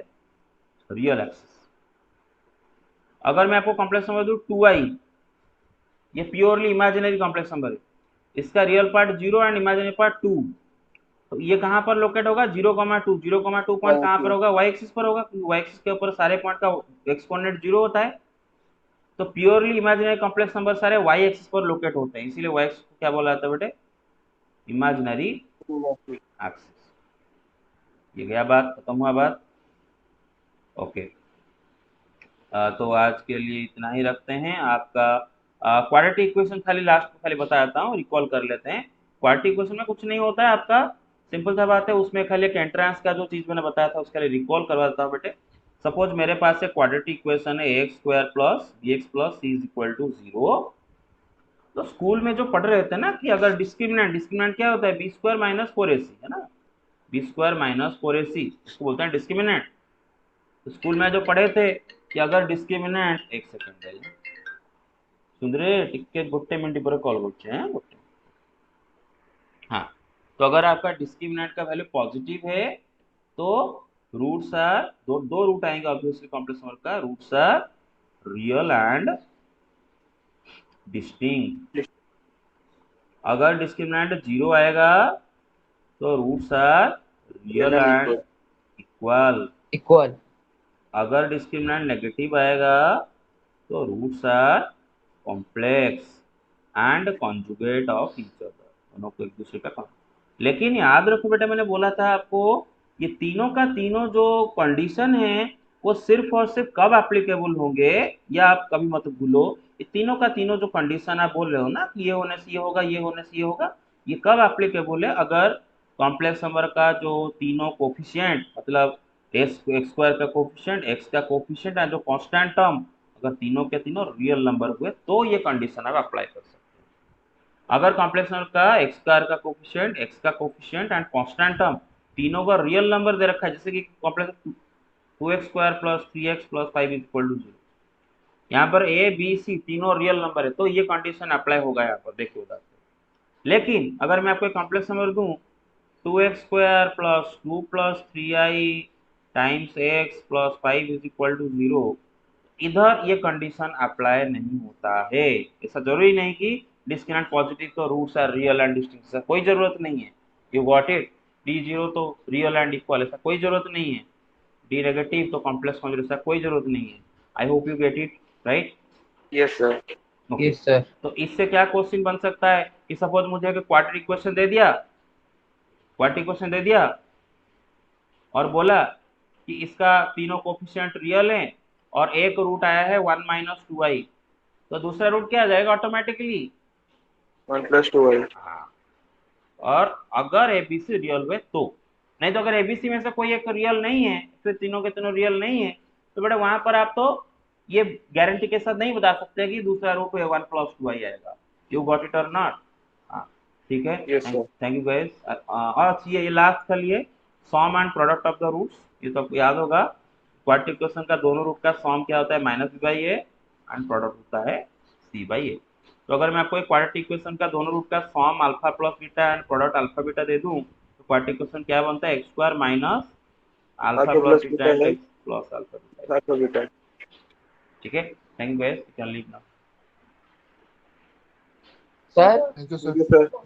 रियल एक्सिस। अगर मैं आपको कॉम्प्लेक्स नंबर दूं 2i, ये प्योरली इमेजिनरी कॉम्प्लेक्स नंबर है, इसका real part 0 and imaginary part 2, तो ये कहाँ पर लोकेट होगा, 0,2, 0,2 पॉइंट कहाँ पर होगा, वाई एक्सिस पर होगा, क्योंकि वाई एक्सिस के ऊपर सारे पॉइंट का एक्स कोऑर्डिनेट 0 होता है। तो प्योरली इमेजिनरी कॉम्प्लेक्स नंबर सारे वाई एक्सिस पर लोकेट होते हैं, इसीलिए वाई एक्सिस को क्या बोला जाता है बेटे, इमेजिनरी एक्सिस। ये गया बात, खत्म हुआ बात। ओके, तो आज के लिए इतना ही रखते हैं। आपका क्वाड्रेटिक इक्वेशन खाली लास्ट में खाली बता देता हूँ, रिकॉल कर लेते हैं। क्वाड्रेटिक इक्वेशन में कुछ नहीं होता है आपका, सिंपल सा बात है, उसमें खाली एक एंट्रेंस का जो चीज मैंने बताया था उसके लिए रिकॉल करवा देता हूँ बेटे। सपोज मेरे पास एक क्वाड्रेटिक इक्वेशन है x² plus bx plus c is equal to 0। तो स्कूल में जो पढ़ रहे थे ना कि अगर डिस्क्रिमिनेंट क्या होता है, b² माइनस 4ac है ना, b² माइनस 4ac इसको बोलते हैं डिस्क्रिमिनेंट। स्कूल में जो पढ़े थे कि अगर डिस्क्रिमिनेंट, एक सेकंड है सुंदरे टिके गोटे मिनट पर कॉल करते हैं गोटे। हाँ, तो अगर आपका डिस्क्रिमिनेंट का वैल्यू पॉजिटिव है तो रूट्स आर, दो दो रूट आएंगे ऑब्वियसली कॉम्प्लेक्स नंबर का, roots are real and distinct. अगर डिस्क्रिमिनेंट 0 आएगा तो roots are real and Equal. Equal. Equal. अगर डिस्क्रिमिनेंट नेगेटिव आएगा तो roots are complex and conjugate of each other. दोनों को एक दूसरे का लेकिन याद रखो बेटा, मैंने बोला था आपको ये तीनों का तीनों जो कंडीशन है वो सिर्फ और सिर्फ कब एप्लीकेबल होंगे, या आप कभी मत भूलो, ये तीनों का तीनों जो कंडीशन आप बोल रहे हो ना कि ये होने से ये होगा, ये होने से ये होगा, ये कब एप्लीकेबल है? अगर कॉम्प्लेक्स नंबर का जो तीनों कोफिशिएंट, मतलब एक्स स्क्वायर का कोफिशिएंट, एक्स का कोफिशिएंट एंड जो कांस्टेंट टर्म, अगर तीनों के तीनों रियल नंबर हुए तो ये कंडीशन आप अप्लाई कर सकते हैं। अगर कॉम्प्लेक्स नंबर का एक्स स्क्वायर का कोफिशिएंट, एक्स का कोफिशिएंट एंड कांस्टेंट टर्म तीनों का रियल नंबर दे रखा है, जैसे कि complex 2x² plus 3x plus 5 is equal to 0, यहाँ पर ए बी सी तीनों रियल नंबर है तो ये कंडीशन अप्लाई होगा यहाँ पर, देखिए उधर। लेकिन अगर मैं आपको एक कॉम्प्लेक्स नंबर दूं 2x² plus 2 plus 3i times x plus 5 is equal to 0, इधर ये कंडीशन अप्लाई नहीं होता है। ऐसा जरूरी नहीं कि डिस्क्रिमिनेंट पॉजिटिव तो roots are real and distinct, कोई जरूरत नहीं है। You got it? D0 तो रियल एंड इक्वल, ऐसा कोई जरूरत नहीं है। डी नेगेटिव तो कॉम्प्लेक्स कॉन्जुगेट, ऐसा कोई जरूरत नहीं है। आई hope you get it, right? Yes, sir. Okay. Yes sir. तो इससे क्या क्वेश्चन बन सकता है कि सपोज मुझे क्वाड्रेटिक इक्वेशन दे दिया, क्वाड्रेटिक इक्वेशन दे दिया और बोला कि इसका तीनों कोफिशिएंट रियल है और एक रूट आया है 1 माइनस 2i, तो दूसरा रूट क्या आ जाएगा ऑटोमेटिकली? 1 plus 2i. हाँ। और अगर एबीसी रियल हुए तो, नहीं तो अगर एबीसी में से कोई एक रियल नहीं है, फिर तीनों के तीनों रियल नहीं है, तो बेटा वहां पर आप तो ये गारंटी के साथ नहीं बता सकते कि दूसरा रूट 1 प्लस 2i आएगा। यू गॉट इट और नॉट? हाँ, ठीक है। Yes, sir. Thank you guys. और ये लास्ट का लिए sum and product of the roots, ये तो आपको याद होगा। क्वाड्रेटिक इक्वेशन का दोनों रूट का सम क्या होता है? -b/a एंड प्रोडक्ट होता है c/a। तो अगर मैं आपको एक क्वाड्रेटिक इक्वेशन का दोनों रूट का sum alpha plus beta and product alpha beta दे दूं, तो क्वाड्रेटिक इक्वेशन क्या बनता है? x² minus alpha Alpha plus plus beta beta into है. x plus alpha beta. Alpha beta. ठीक है, thank you guys, you can leave now. Sir thank you Thank sir. you, sir.